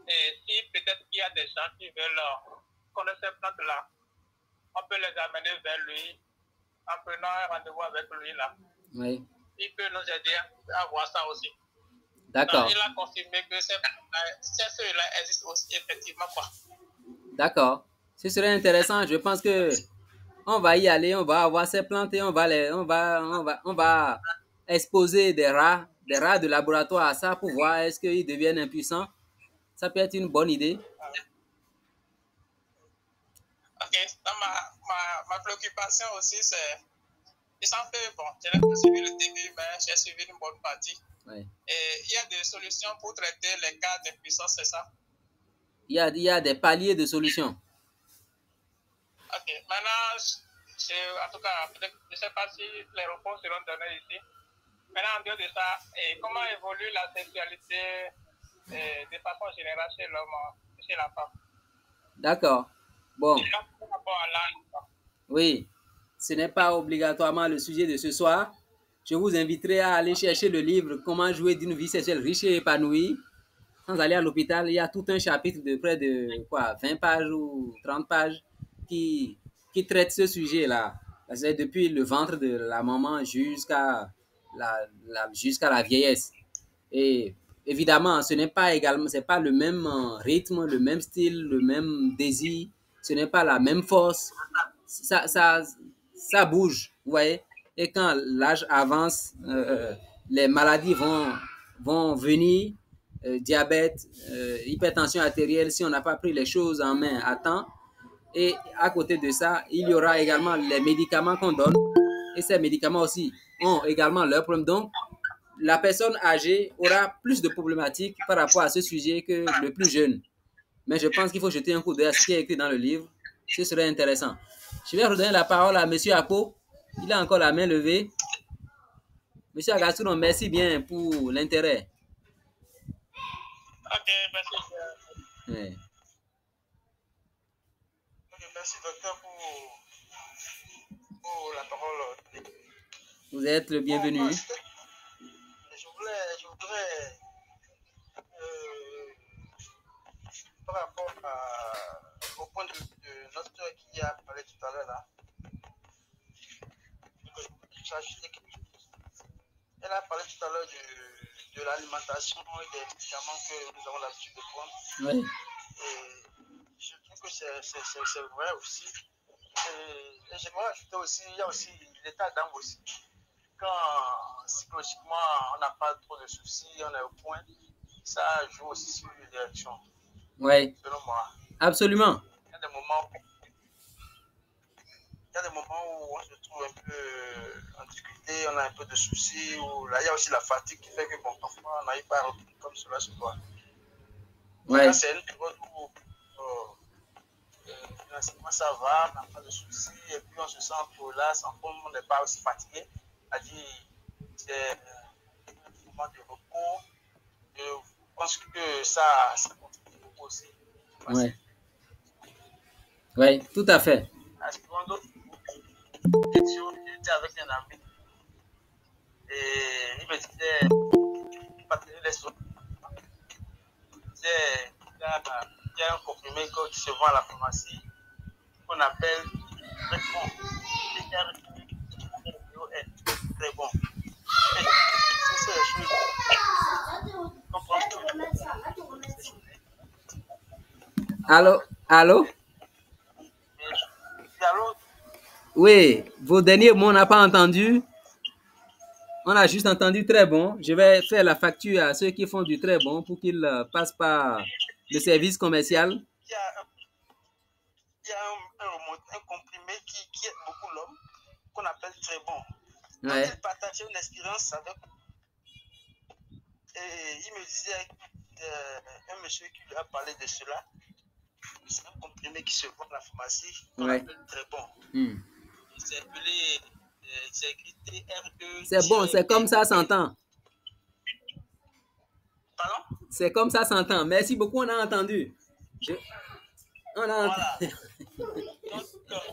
Et si peut-être qu'il y a des gens qui veulent connaître ces plantes-là, on peut les amener vers lui en prenant un rendez-vous avec lui là. Oui. Il peut nous aider à voir ça aussi. D'accord. Donc, il a confirmé que ceux-là existent aussi effectivement quoi. D'accord. Ce serait intéressant. Je pense que on va y aller, on va avoir ces plantes et on va exposer des rats de laboratoire à ça pour voir est-ce qu'ils deviennent impuissants. Ça peut être une bonne idée. Ok. Donc, ma préoccupation aussi, c'est... Il semble que, bon, je n'ai pas suivi le début, mais j'ai suivi une bonne partie. Oui. Et il y a des solutions pour traiter les cas d'impuissance, c'est ça? Il y a des paliers de solutions. Ok. Maintenant, en tout cas, je ne sais pas si les réponses seront données ici. Maintenant, en dehors de ça, comment évolue la sexualité de façon générale chez l'homme, chez la femme? D'accord. Bon. Par rapport à l'âge. Oui. Ce n'est pas obligatoirement le sujet de ce soir. Je vous inviterai à aller chercher le livre « Comment jouer d'une vie sexuelle riche et épanouie ». Sans aller à l'hôpital, il y a tout un chapitre de près de 20 pages ou 30 pages qui traite ce sujet-là. C'est depuis le ventre de la maman jusqu'à la vieillesse. Et évidemment, ce n'est pas également, c'est pas le même rythme, le même style, le même désir, ce n'est pas la même force. Ça bouge, vous voyez. Et quand l'âge avance, les maladies vont venir, diabète, hypertension artérielle, si on n'a pas pris les choses en main à temps. Et à côté de ça, il y aura également les médicaments qu'on donne. Et ces médicaments aussi ont également leurs problèmes. Donc, la personne âgée aura plus de problématiques par rapport à ce sujet que le plus jeune. Mais je pense qu'il faut jeter un coup d'œil à ce qui est écrit dans le livre. Ce serait intéressant. Je vais redonner la parole à M. Apo. Il a encore la main levée. M. Agatouron, merci bien pour l'intérêt. Ok, merci. Ouais. Merci, docteur, pour la parole. Vous êtes le bienvenu. Bon, je voudrais par rapport au point de notre qui a parlé tout à l'heure là, elle a parlé tout à l'heure de l'alimentation et des médicaments que nous avons l'habitude de prendre. Oui. Et je trouve que c'est vrai aussi. Et j'aimerais ajouter aussi, il y a aussi l'état d'âme aussi. Quand psychologiquement on n'a pas trop de soucis, on est au point, ça joue aussi sur les réactions. Oui. Selon moi. Absolument. Il y a des moments où on se trouve un peu en difficulté, on a un peu de soucis, ou là il y a aussi la fatigue qui fait que bon, parfois on n'arrive pas à reprendre comme cela se doit. Ouais. Là, c'est une période où financièrement ça va, on n'a pas de soucis, et puis on se sent relax, on n'est pas aussi fatigué. C'est-à-dire, c'est un moment de repos. Je pense que ça contribue beaucoup aussi. Oui. Oui, tout à fait. J'étais avec un ami et il me disait partager les choses. Il y a un comprimé qui se vend à la pharmacie qu'on appelle très bon. Très bon. C'est les choses. Allô? Allô? Oui, vos derniers mots, on n'a pas entendu. On a juste entendu très bon. Je vais faire la facture à ceux qui font du très bon pour qu'ils passent par le service commercial. Il y a un comprimé qui aide beaucoup l'homme, qu'on appelle très bon. Ouais. Il partageait une expérience avec. Et il me disait, un monsieur qui lui a parlé de cela, c'est un comprimé qui se vend à la pharmacie, qu'on appelle très bon. C'est appelé, c'est écrit TRE. C'est bon, c'est comme ça s'entend. Pardon? C'est comme ça s'entend. Merci beaucoup, on a entendu. On a entendu. Voilà. Donc,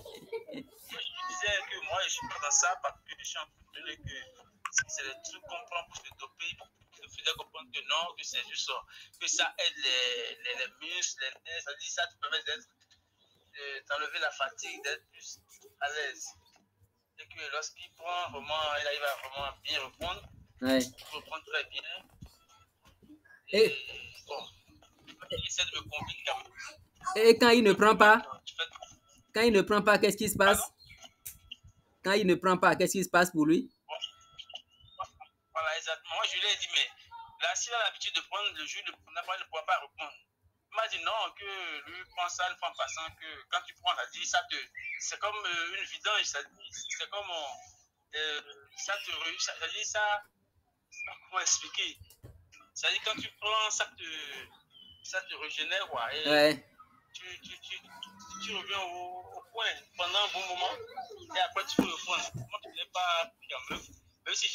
je disais que moi, je ne suis pas dans ça parce que je suis en train de que c'est des trucs qu'on prend pour se doper. Je faisais comprendre que non, que c'est juste que ça aide les muscles, les nerfs. Ça dit ça te permet d'enlever la fatigue, d'être plus à l'aise. Et que lorsqu'il prend vraiment, il arrive à vraiment bien reprendre. Ouais. Il reprend très bien. Et bon, il essaie de me convaincre quand même. Et quand il ne prend pas, qu'est-ce qui se passe? Quand il ne prend pas, qu'est-ce qui se passe pour lui? Voilà, exactement. Moi, je lui ai dit, mais là, s'il a l'habitude de prendre le jus, il ne pourra pas reprendre. Il m'a dit non, que lui prend ça une fois en passant, que quand tu prends, c'est comme une vidange, c'est comme comment expliquer? C'est-à-dire quand tu prends, ça te régénère, quoi. Et ouais. Tu reviens au point pendant un bon moment, et après tu peux reprendre. Moi, je n'ai pas pris quand même. Même si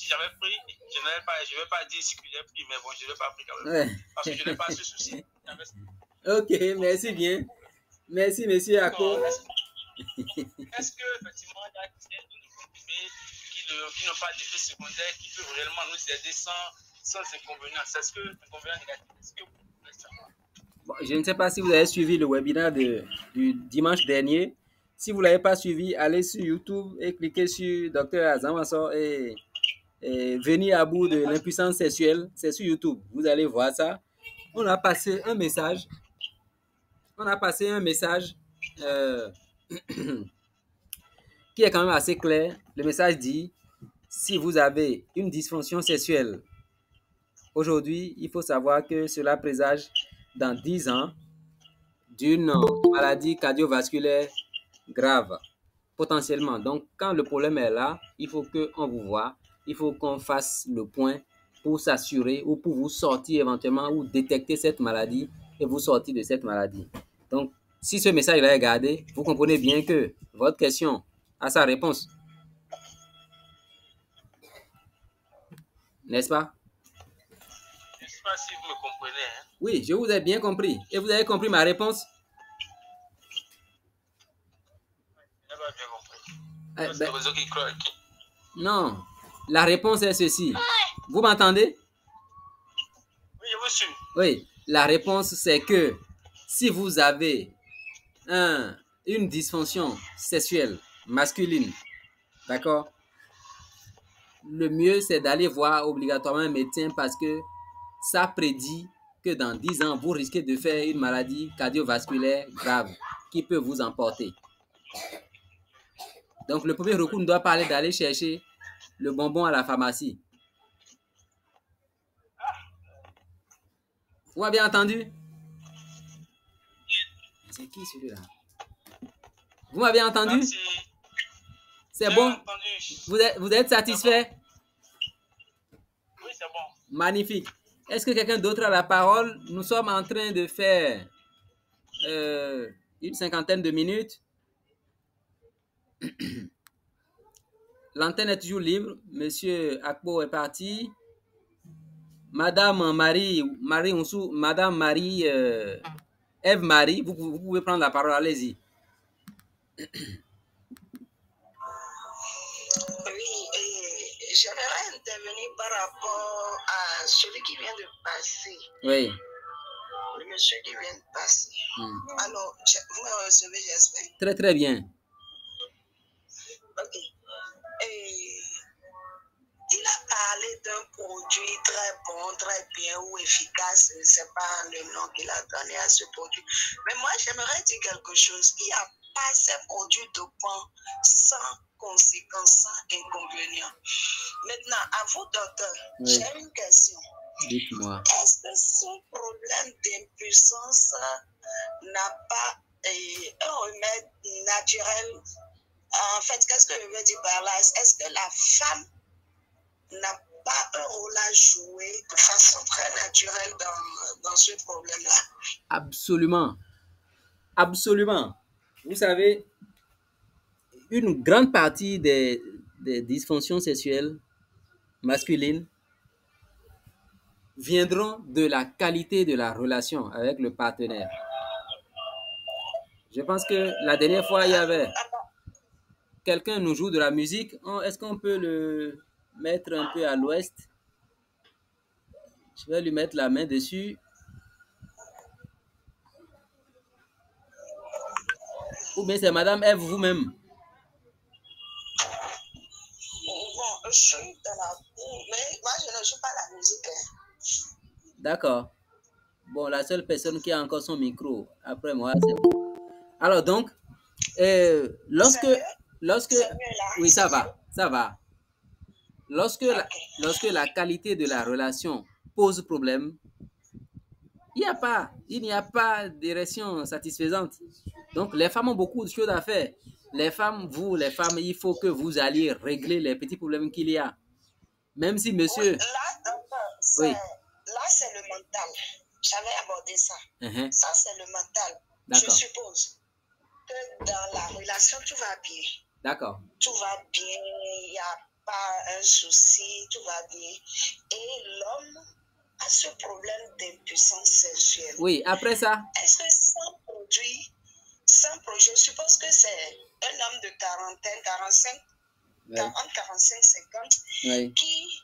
j'avais pris, je ne vais pas dire ce que j'ai pris, mais bon, je ne l'ai pas pris quand même. Ouais. Parce que je n'ai pas ce souci. Ok, merci bien. Merci, monsieur Ako. Est-ce que, effectivement, il y a des comprimés qui n'ont pas d'effet secondaire, qui peuvent réellement nous aider sans inconvénients? Est-ce que inconvénients négatifs? Est-ce que vous pouvez savoir? Bon, je ne sais pas si vous avez suivi le webinaire du dimanche dernier. Si vous ne l'avez pas suivi, allez sur YouTube et cliquez sur Dr Azamaso et venir à bout de l'impuissance sexuelle. C'est sur YouTube. Vous allez voir ça. On a passé un message. Qui est quand même assez clair. Le message dit, si vous avez une dysfonction sexuelle, aujourd'hui, il faut savoir que cela présage dans 10 ans d'une maladie cardiovasculaire grave, potentiellement. Donc, quand le problème est là, il faut qu'on vous voie, il faut qu'on fasse le point pour s'assurer ou pour vous sortir éventuellement ou détecter cette maladie et vous sortir de cette maladie. Donc, si ce message est gardé, vous comprenez bien que votre question a sa réponse. N'est-ce pas? Je ne sais pas si vous me comprenez. Hein? Oui, je vous ai bien compris. Et vous avez compris ma réponse? Je n'ai pas bien compris. C'est le réseau qui croit. Non, la réponse est ceci. Vous m'entendez? Oui, je vous suis. Oui, la réponse c'est que si vous avez une dysfonction sexuelle masculine, d'accord, le mieux c'est d'aller voir obligatoirement un médecin parce que ça prédit que dans 10 ans, vous risquez de faire une maladie cardiovasculaire grave qui peut vous emporter. Donc, le premier recours ne doit pas aller d'aller chercher le bonbon à la pharmacie. Vous avez bien entendu? C'est qui celui-là? Vous m'avez entendu? Merci. C'est bon? Vous êtes satisfait? Oui, c'est bon. Magnifique. Est-ce que quelqu'un d'autre a la parole? Nous sommes en train de faire une 50aine de minutes. L'antenne est toujours libre. Monsieur Akpo est parti. Madame Marie Oussou, Madame Marie Ève Marie, vous pouvez prendre la parole, allez-y. Oui, j'aimerais intervenir par rapport à celui qui vient de passer. Oui. Le monsieur qui vient de passer. Alors, vous me recevez, j'espère. Très, très bien. Ok. Il a parlé d'un produit très bon, très bien ou efficace. Je ne sais pas le nom qu'il a donné à ce produit. Mais moi, j'aimerais dire quelque chose. Il n'y a pas ces produits dopants sans conséquences, sans inconvénients. Maintenant, à vous, docteur, j'ai une question. Dites-moi. Est-ce que ce problème d'impuissance n'a pas un remède naturel? En fait, qu'est-ce que je veux dire par là? Est-ce que la femme n'a pas un rôle à jouer de façon très naturelle dans ce problème-là? Absolument. Absolument. Vous savez, une grande partie des dysfonctions sexuelles masculines viendront de la qualité de la relation avec le partenaire. Je pense que la dernière fois, il y avait quelqu'un nous joue de la musique. Est-ce qu'on peut le mettre un peu à l'ouest? Je vais lui mettre la main dessus. Ou bien c'est Madame Ève vous-même? Bon, je suis dans la cour, mais moi je ne joue pas la musique. D'accord. Bon, la seule personne qui a encore son micro, après moi, c'est bon. Alors donc, lorsque oui, ça va. Lorsque la qualité de la relation pose problème, il n'y a pas d'érection satisfaisante. Donc, les femmes ont beaucoup de choses à faire. Les femmes, il faut que vous alliez régler les petits problèmes qu'il y a. Même si monsieur... Oui, là, c'est le mental. J'avais abordé ça. Ça, c'est le mental. Je suppose que dans la relation, tout va bien. D'accord. Tout va bien, il n'y a pas un souci, tout va bien. Et l'homme a ce problème d'impuissance sexuelle. Oui, après ça. Est-ce que sans produit, je suppose que c'est un homme de quarantaine, 45, 40, 45, 50, qui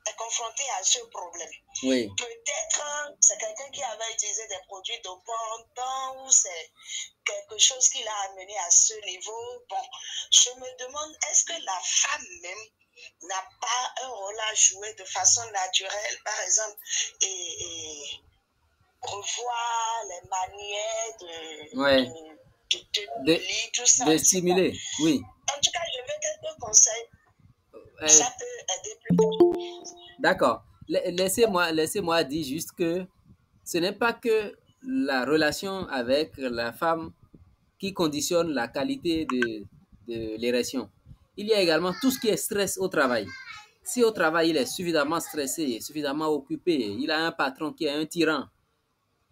est confronté à ce problème. Oui. Peut-être c'est quelqu'un qui avait utilisé des produits aujourd'hui dépendant ou c'est quelque chose qui l'a amené à ce niveau. Bon, je me demande, est-ce que la femme même n'a pas un rôle à jouer de façon naturelle, par exemple, et revoir les manières de lire, tout ça. De stimuler, oui. En tout cas, je veux quelques conseils. Ça peut aider plus. D'accord. Laissez-moi dire juste que ce n'est pas que la relation avec la femme qui conditionne la qualité de l'érection. Il y a également tout ce qui est stress au travail. Si au travail, il est suffisamment stressé, suffisamment occupé, il a un patron qui est un tyran,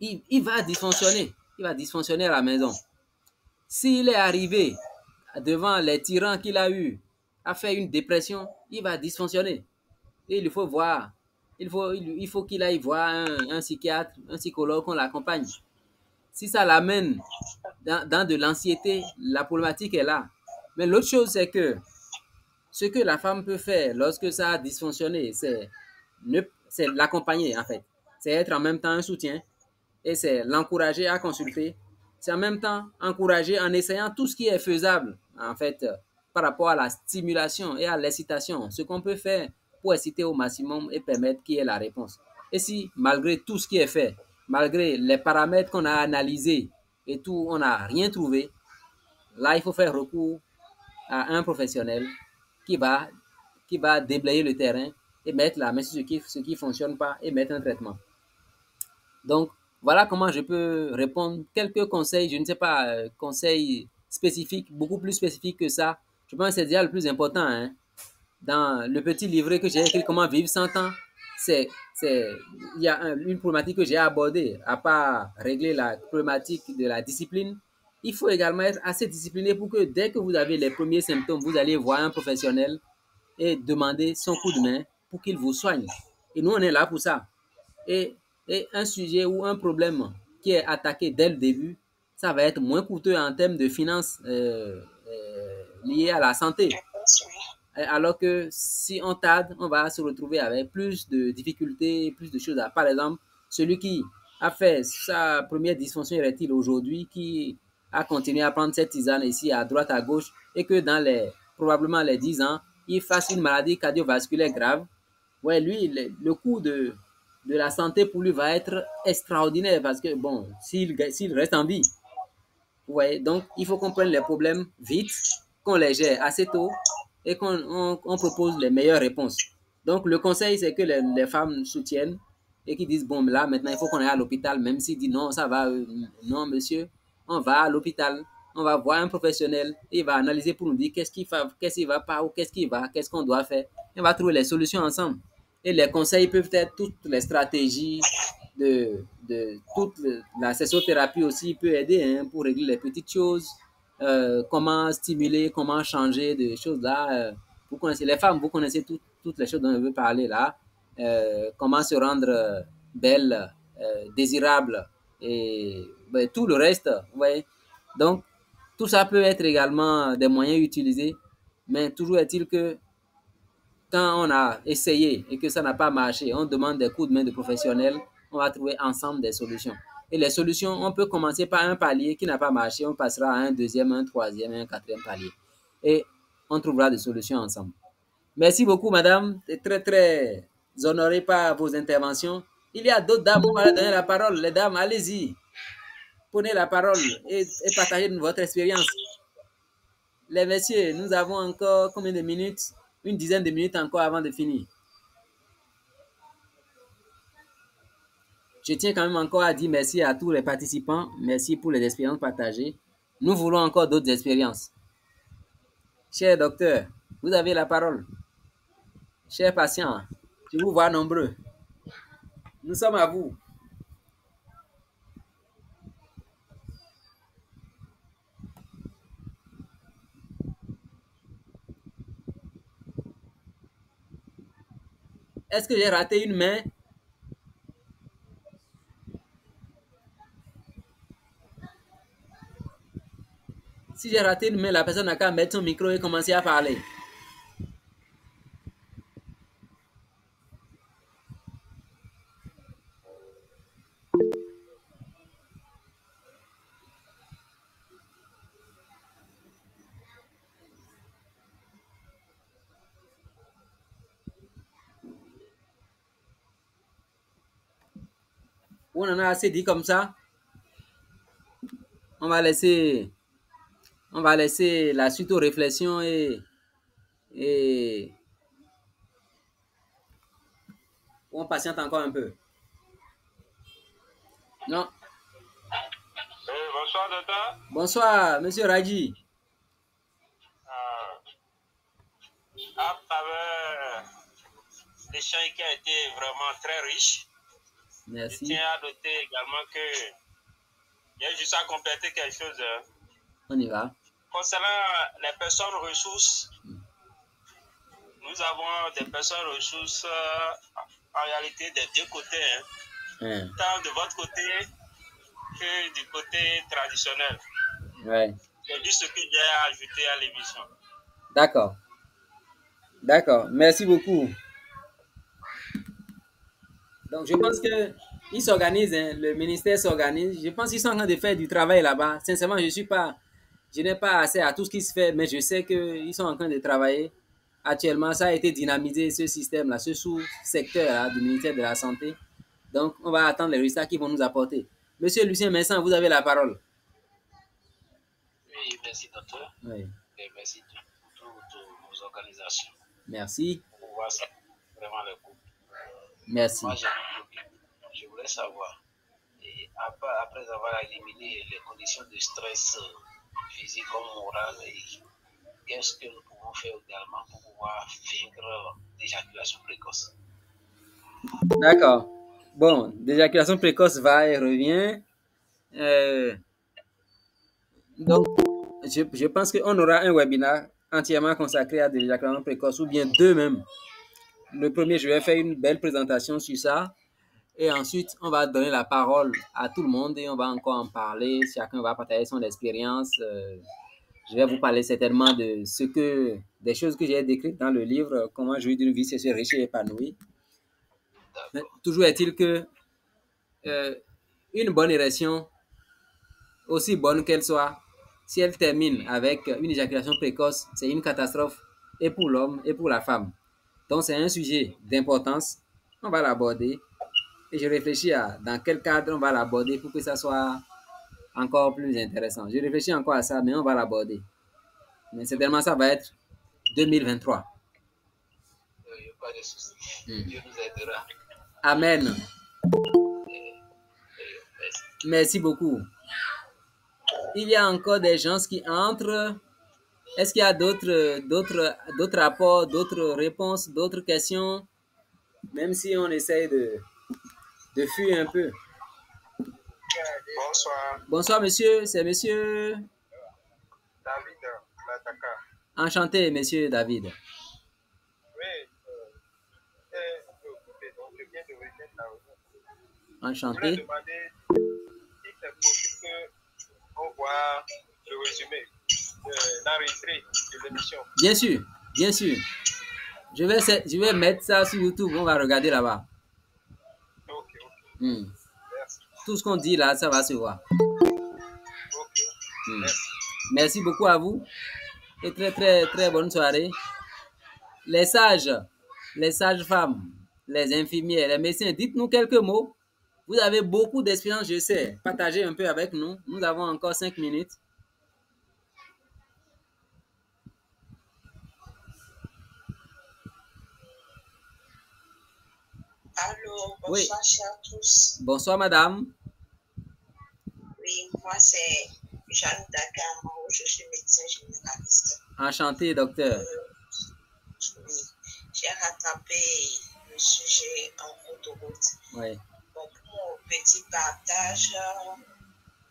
il va dysfonctionner. Il va dysfonctionner à la maison. S'il est arrivé devant les tyrans qu'il a eus, à faire une dépression, il va dysfonctionner. Et il faut voir. Il faut qu'il aille voir un psychiatre, un psychologue, qu'on l'accompagne. Si ça l'amène dans de l'anxiété, la problématique est là. Mais l'autre chose, c'est que ce que la femme peut faire lorsque ça a dysfonctionné, c'est l'accompagner en fait. C'est être en même temps un soutien et c'est l'encourager à consulter. C'est en même temps encourager en essayant tout ce qui est faisable en fait par rapport à la stimulation et à l'excitation. Ce qu'on peut faire pour exciter au maximum et permettre qu'il y ait la réponse. Et si malgré tout ce qui est fait, malgré les paramètres qu'on a analysés et tout, on n'a rien trouvé, là il faut faire recours à un professionnel qui va déblayer le terrain et mettre la main sur ce qui fonctionne pas et mettre un traitement. Donc, voilà comment je peux répondre. Quelques conseils, je ne sais pas, conseils spécifiques, beaucoup plus spécifiques que ça. Je pense que c'est déjà le plus important. Hein. Dans le petit livret que j'ai écrit, Comment vivre 100 ans, il y a une problématique que j'ai abordée. À part régler la problématique de la discipline, il faut également être assez discipliné pour que dès que vous avez les premiers symptômes, vous allez voir un professionnel et demander son coup de main pour qu'il vous soigne. Et nous, on est là pour ça. Et un sujet ou un problème qui est attaqué dès le début, ça va être moins coûteux en termes de finances liées à la santé. Alors que si on tarde, on va se retrouver avec plus de difficultés, plus de choses. Par exemple, celui qui a fait sa première dysfonction érectile aujourd'hui, qui a continué à prendre cette tisane ici à droite, à gauche, et que dans probablement les 10 ans, il fasse une maladie cardiovasculaire grave, ouais, lui, le coût de la santé pour lui va être extraordinaire parce que, bon, s'il reste en vie, ouais, donc il faut qu'on prenne les problèmes vite, qu'on les gère assez tôt et qu'on propose les meilleures réponses. Donc, le conseil, c'est que les femmes soutiennent et qui disent, bon, là, maintenant, il faut qu'on aille à l'hôpital, même s'il dit, non, ça va, non, monsieur, on va à l'hôpital, on va voir un professionnel, il va analyser pour nous dire qu'est-ce qui va pas ou qu'est-ce qui va, qu'est-ce qu'on doit faire. On va trouver les solutions ensemble. Et les conseils peuvent être toutes les stratégies toute la sessothérapie aussi peut aider hein, pour régler les petites choses. Comment stimuler, comment changer de choses là. Vous connaissez les femmes, vous connaissez toutes les choses dont je veux parler là. Comment se rendre belle, désirable et tout le reste. Ouais. Donc, tout ça peut être également des moyens utilisés, mais toujours est-il que quand on a essayé et que ça n'a pas marché, on demande des coups de main de professionnels, on va trouver ensemble des solutions. Et les solutions, on peut commencer par un palier qui n'a pas marché, on passera à un deuxième, un troisième, un quatrième palier. Et on trouvera des solutions ensemble. Merci beaucoup, madame. Très, très honoré par vos interventions. Il y a d'autres dames, on va leur donner la parole. Les dames, allez-y. Prenez la parole et partagez votre expérience. Les messieurs, nous avons encore combien de minutes? Une dizaine de minutes encore avant de finir. Je tiens quand même encore à dire merci à tous les participants. Merci pour les expériences partagées. Nous voulons encore d'autres expériences. Cher docteur, vous avez la parole. Chers patients, je vous vois nombreux. Nous sommes à vous. Est-ce que j'ai raté une main? Si j'ai raté une main, la personne n'a qu'à mettre son micro et commencer à parler. On en a assez dit comme ça. On va laisser la suite aux réflexions et on patiente encore un peu. Non. Bonsoir, docteur. Bonsoir, monsieur Raji. À travers l'échange qui a été vraiment très riche. Merci. Je tiens à noter également que il y a juste à compléter quelque chose. On y va. Concernant les personnes ressources, nous avons des personnes ressources en réalité des deux côtés. Tant de votre côté que du côté traditionnel. Ouais. C'est juste ce que j'ai à ajouter à l'émission. D'accord. D'accord. Merci beaucoup. Donc, je pense qu'ils s'organisent, hein, le ministère s'organise. Je pense qu'ils sont en train de faire du travail là-bas. Sincèrement, je n'ai pas assez à tout ce qui se fait, mais je sais qu'ils sont en train de travailler. Actuellement, ça a été dynamisé, ce système-là, ce sous-secteur du ministère de la Santé. Donc, on va attendre les résultats qu'ils vont nous apporter. Monsieur Lucien Messin, vous avez la parole. Oui, merci, docteur. Oui. Et merci pour toutes vos organisations. Merci. Pour voir ça, vraiment le coup. Merci. Moi, je voulais savoir, et après avoir éliminé les conditions de stress physique comme moral, qu'est-ce que nous pouvons faire également pour pouvoir vaincre l'éjaculation précoce? D'accord. Bon, l'éjaculation précoce va et revient. Donc, je pense qu'on aura un webinaire entièrement consacré à l'éjaculation précoce, ou bien deux même. Le premier, je vais faire une belle présentation sur ça. Et ensuite, on va donner la parole à tout le monde et on va encore en parler. Chacun va partager son expérience. Je vais vous parler certainement de des choses que j'ai décrites dans le livre, comment jouir d'une vie sexuelle riche et épanouie. Mais toujours est-il que une bonne érection, aussi bonne qu'elle soit, si elle termine avec une éjaculation précoce, c'est une catastrophe et pour l'homme et pour la femme. Donc, c'est un sujet d'importance. On va l'aborder. Et je réfléchis à dans quel cadre on va l'aborder pour que ça soit encore plus intéressant. Je réfléchis encore à ça, mais on va l'aborder. Mais certainement, ça va être 2023. Pas de souci. Dieu nous aidera. Amen. Merci beaucoup. Il y a encore des gens qui entrent. Est-ce qu'il y a d'autres rapports, d'autres réponses, d'autres questions? Même si on essaye de fuir un peu. Bonsoir. Bonsoir, monsieur. C'est monsieur David Lataka. Enchanté, monsieur David. Oui, donc je viens de rejoindre la réunion. Enchanté. Je voulais demander si c'est possible qu'on voit le résumé, l'enregistré de l'émission. Bien sûr, bien sûr. Je vais mettre ça sur YouTube, on va regarder là-bas. Ok. Merci. Tout ce qu'on dit là, ça va se voir. Merci beaucoup à vous. Et très, très, très bonne soirée. Les sages femmes, les infirmières, les médecins, dites-nous quelques mots. Vous avez beaucoup d'expérience, je sais. Partagez un peu avec nous. Nous avons encore 5 minutes. Allô, bonsoir, oui. Chers tous. Bonsoir, madame. Oui, moi c'est Jeanne Dakar, je suis médecin généraliste. Enchanté, docteur. Oui, j'ai rattrapé le sujet en autoroute. Oui. Donc, pour mon petit partage,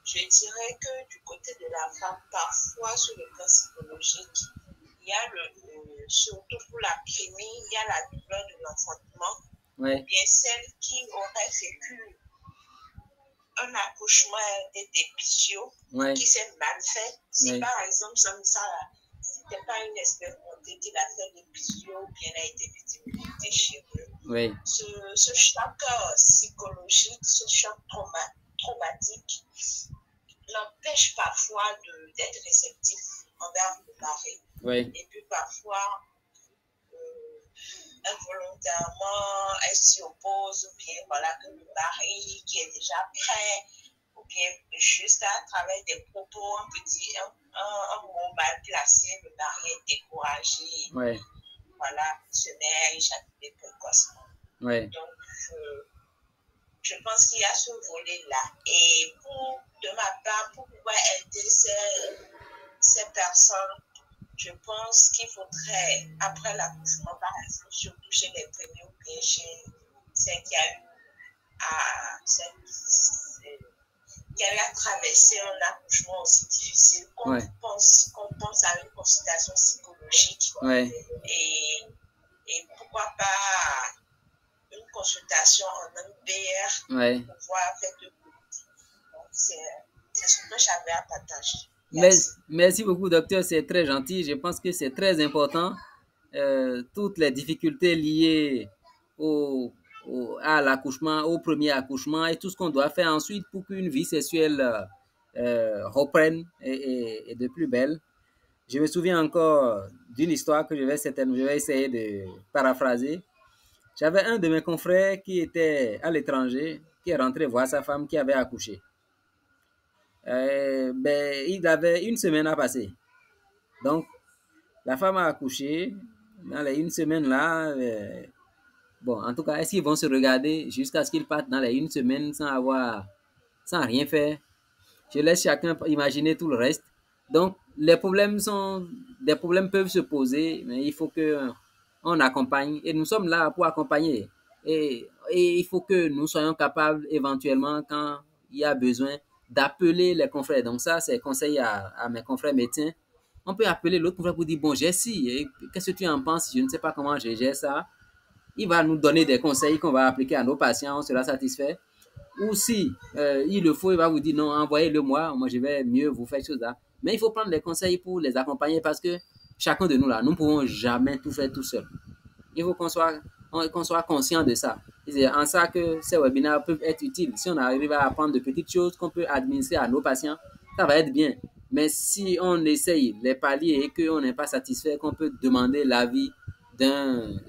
je dirais que du côté de la femme, parfois sur le plan psychologique, il y a surtout pour la prémie, il y a la douleur de l'enfantement. Oui. Ou bien celle qui aurait vécu un accouchement d'épisio qui s'est mal fait. Si par exemple, ça c'était pas une expérimentée qu'il a fait l'épisio ou bien a été victime d'une déchirure. Ce choc psychologique, ce choc traumatique l'empêche parfois d'être réceptif envers le mari. Et puis parfois, involontairement, elle s'y oppose, ou bien voilà que le mari qui est déjà prêt, ou bien juste à travers des propos, on peut dire un mot mal placé, le mari est découragé. Ouais. Voilà, se met à échapper précocement. Ouais. Donc, je pense qu'il y a ce volet-là. Et de ma part, pour pouvoir aider ces personnes, je pense qu'il faudrait, après l'accouchement, par exemple, surtout chez les premiers ou bien chez celles qui a eu à traverser un accouchement aussi difficile, qu'on pense à une consultation psychologique. Ouais. Et pourquoi pas une consultation en MBR ouais. pour voir avec le politique. Donc, c'est ce que j'avais à partager. Merci beaucoup, docteur. C'est très gentil. Je pense que c'est très important. Toutes les difficultés liées à l'accouchement, au premier accouchement et tout ce qu'on doit faire ensuite pour qu'une vie sexuelle reprenne et de plus belle. Je me souviens encore d'une histoire que je vais essayer de paraphraser. J'avais un de mes confrères qui était à l'étranger, qui est rentré voir sa femme qui avait accouché. Il avait une semaine à passer. Donc, la femme a accouché. Dans les une semaine là, bon, en tout cas, est-ce qu'ils vont se regarder jusqu'à ce qu'ils partent dans les une semaine sans rien faire? Je laisse chacun imaginer tout le reste. Donc, des problèmes peuvent se poser, mais il faut que on accompagne et nous sommes là pour accompagner. Et il faut que nous soyons capables éventuellement, quand il y a besoin, d'appeler les confrères. Donc ça, c'est conseil à mes confrères médecins. On peut appeler l'autre confrère pour dire, bon, j'ai si, qu'est-ce que tu en penses? Je ne sais pas comment je gère ça. Il va nous donner des conseils qu'on va appliquer à nos patients, on sera satisfait. Ou si il le faut, il va vous dire, non, envoyez-le moi je vais mieux vous faire chose là. Mais il faut prendre les conseils pour les accompagner parce que chacun de nous là, nous ne pouvons jamais tout faire tout seul. Il faut qu'on soit conscient de ça. C'est en ça que ces webinaires peuvent être utiles. Si on arrive à apprendre de petites choses qu'on peut administrer à nos patients, ça va être bien. Mais si on essaye les paliers et qu'on n'est pas satisfait, qu'on peut demander l'avis d'un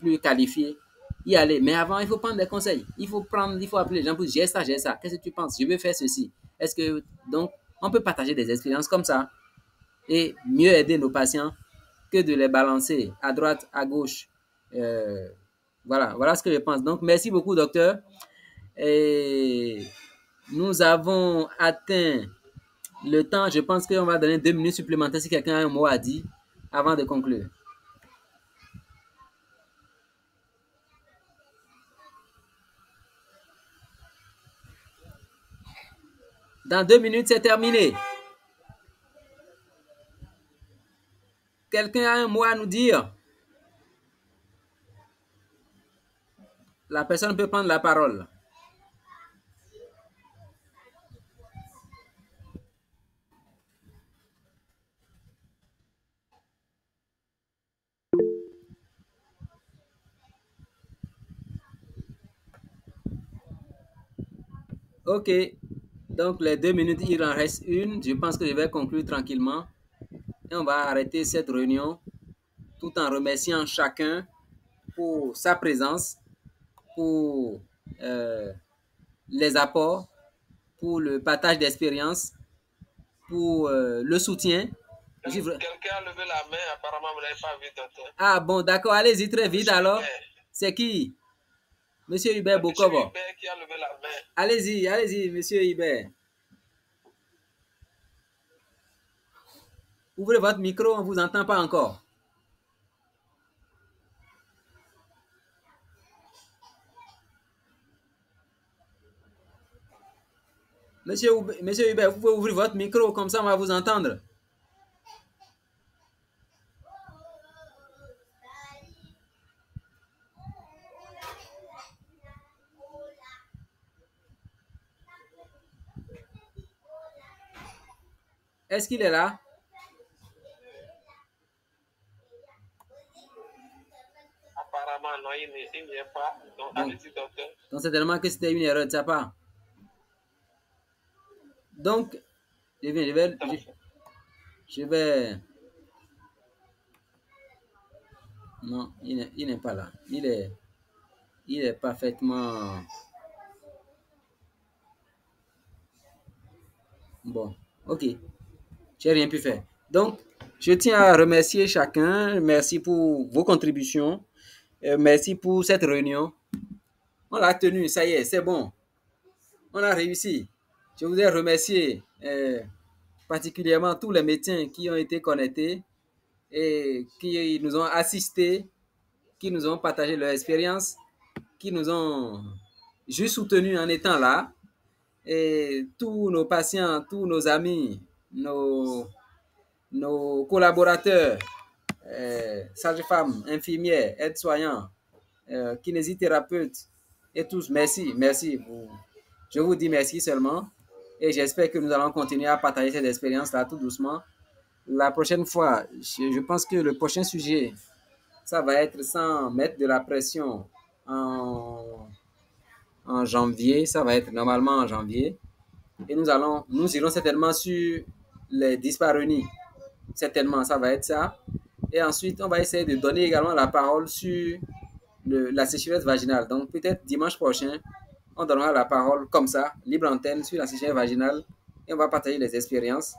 plus qualifié, y aller. Mais avant, il faut prendre des conseils. Il faut appeler les gens pour dire, j'ai ça. Qu'est-ce que tu penses? Je veux faire ceci. Donc, on peut partager des expériences comme ça et mieux aider nos patients que de les balancer à droite, à gauche. Voilà ce que je pense. Donc, merci beaucoup, docteur. Et nous avons atteint le temps. Je pense qu'on va donner 2 minutes supplémentaires si quelqu'un a un mot à dire avant de conclure. Dans 2 minutes, c'est terminé. Quelqu'un a un mot à nous dire? La personne peut prendre la parole. Ok. Donc, les 2 minutes, il en reste une. Je pense que je vais conclure tranquillement. Et on va arrêter cette réunion tout en remerciant chacun pour sa présence, pour les apports, pour le partage d'expérience, pour le soutien. Quelqu'un a levé la main, apparemment vous n'avez pas vu, docteur. Ah bon, d'accord, allez-y très vite. Monsieur alors. C'est qui? Monsieur Hubert Bokovo. Monsieur Hubert qui a levé la main. Allez-y, monsieur Hubert. Ouvrez votre micro, on ne vous entend pas encore. Monsieur Hubert, vous pouvez ouvrir votre micro, comme ça on va vous entendre. Est-ce qu'il est là? Apparemment, non, il n'y est pas. Donc, allez-y, docteur. Donc, c'est tellement que c'était une erreur de sa part. Donc, je vais... Non, il n'est pas là. Il est parfaitement... Bon, ok. J'ai rien pu faire. Donc, je tiens à remercier chacun. Merci pour vos contributions. Merci pour cette réunion. On l'a tenue, ça y est, c'est bon. On a réussi. Je voudrais remercier particulièrement tous les médecins qui ont été connectés et qui nous ont assistés, qui nous ont partagé leur expérience, qui nous ont juste soutenus en étant là. Et tous nos patients, tous nos amis, nos collaborateurs, sages-femmes, infirmières, aides-soignants, kinésithérapeutes et tous, merci. Je vous dis merci seulement et j'espère que nous allons continuer à partager cette expérience-là tout doucement. La prochaine fois, je pense que le prochain sujet, ça va être sans mettre de la pression en janvier, ça va être normalement en janvier. Et nous irons certainement sur les dyspareunies. Certainement, ça va être ça. Et ensuite, on va essayer de donner également la parole sur la sécheresse vaginale. Donc, peut-être dimanche prochain, on donnera la parole comme ça, libre antenne, sur la sécheresse vaginale. Et on va partager les expériences.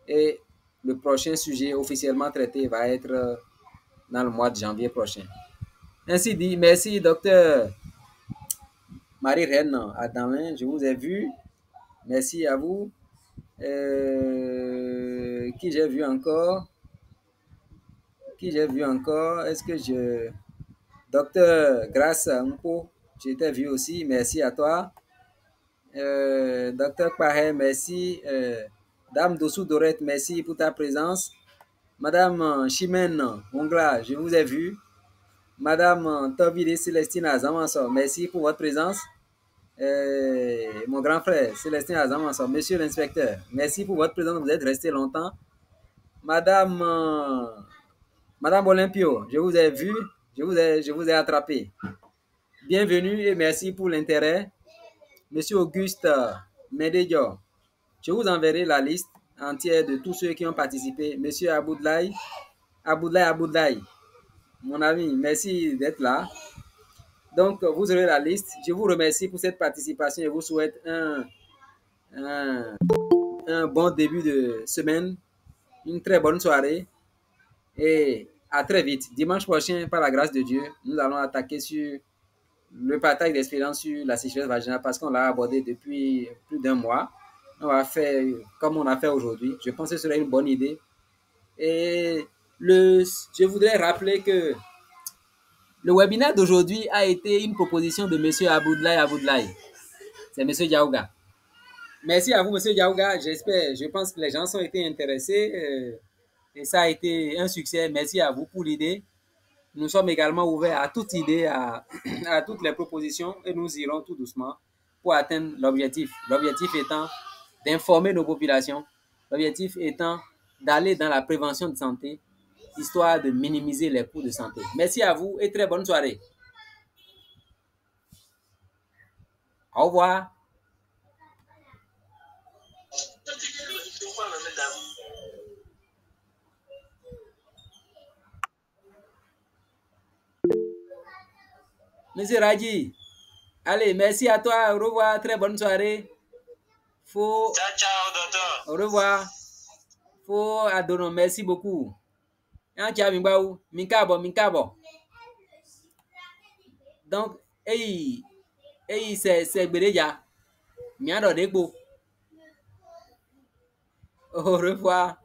Et le prochain sujet officiellement traité va être dans le mois de janvier prochain. Ainsi dit, merci, docteur Marie-Reine Adamlin. Je vous ai vu. Merci à vous. Qui j'ai vu encore? Est-ce que Docteur Grace Mpo, je t'ai vu aussi. Merci à toi. Docteur Pahe, merci. Dame Dossou Dorette, merci pour ta présence. Madame Chimène Ongla, je vous ai vu. Madame Tobide Célestine Azamanso, merci pour votre présence. Mon grand frère Célestin Azamanso, monsieur l'inspecteur, merci pour votre présence, vous êtes resté longtemps. Madame Olympio, je vous ai vu, je vous ai attrapé. Bienvenue et merci pour l'intérêt. Monsieur Auguste Medejo, je vous enverrai la liste entière de tous ceux qui ont participé. Monsieur Aboudlaï, mon ami, merci d'être là. Donc, vous aurez la liste. Je vous remercie pour cette participation et vous souhaite un bon début de semaine, une très bonne soirée et à très vite. Dimanche prochain, par la grâce de Dieu, nous allons attaquer sur le partage d'expérience sur la sécheresse vaginale parce qu'on l'a abordé depuis plus d'un mois. On va faire comme on a fait aujourd'hui. Je pense que ce serait une bonne idée. Et je voudrais rappeler que le webinaire d'aujourd'hui a été une proposition de M. Aboudlaï. C'est M. Diaouga. Merci à vous, M. Diaouga. Je pense que les gens ont été intéressés et ça a été un succès. Merci à vous pour l'idée. Nous sommes également ouverts à toute idée, à toutes les propositions et nous irons tout doucement pour atteindre l'objectif. L'objectif étant d'informer nos populations. L'objectif étant d'aller dans la prévention de santé, histoire de minimiser les coûts de santé. Merci à vous et très bonne soirée. Au revoir. Monsieur Radji, allez, merci à toi. Au revoir, très bonne soirée. Ciao, docteur. Au revoir. Adono, merci beaucoup. Minkabo. Donc, c'est Béréja. Au revoir.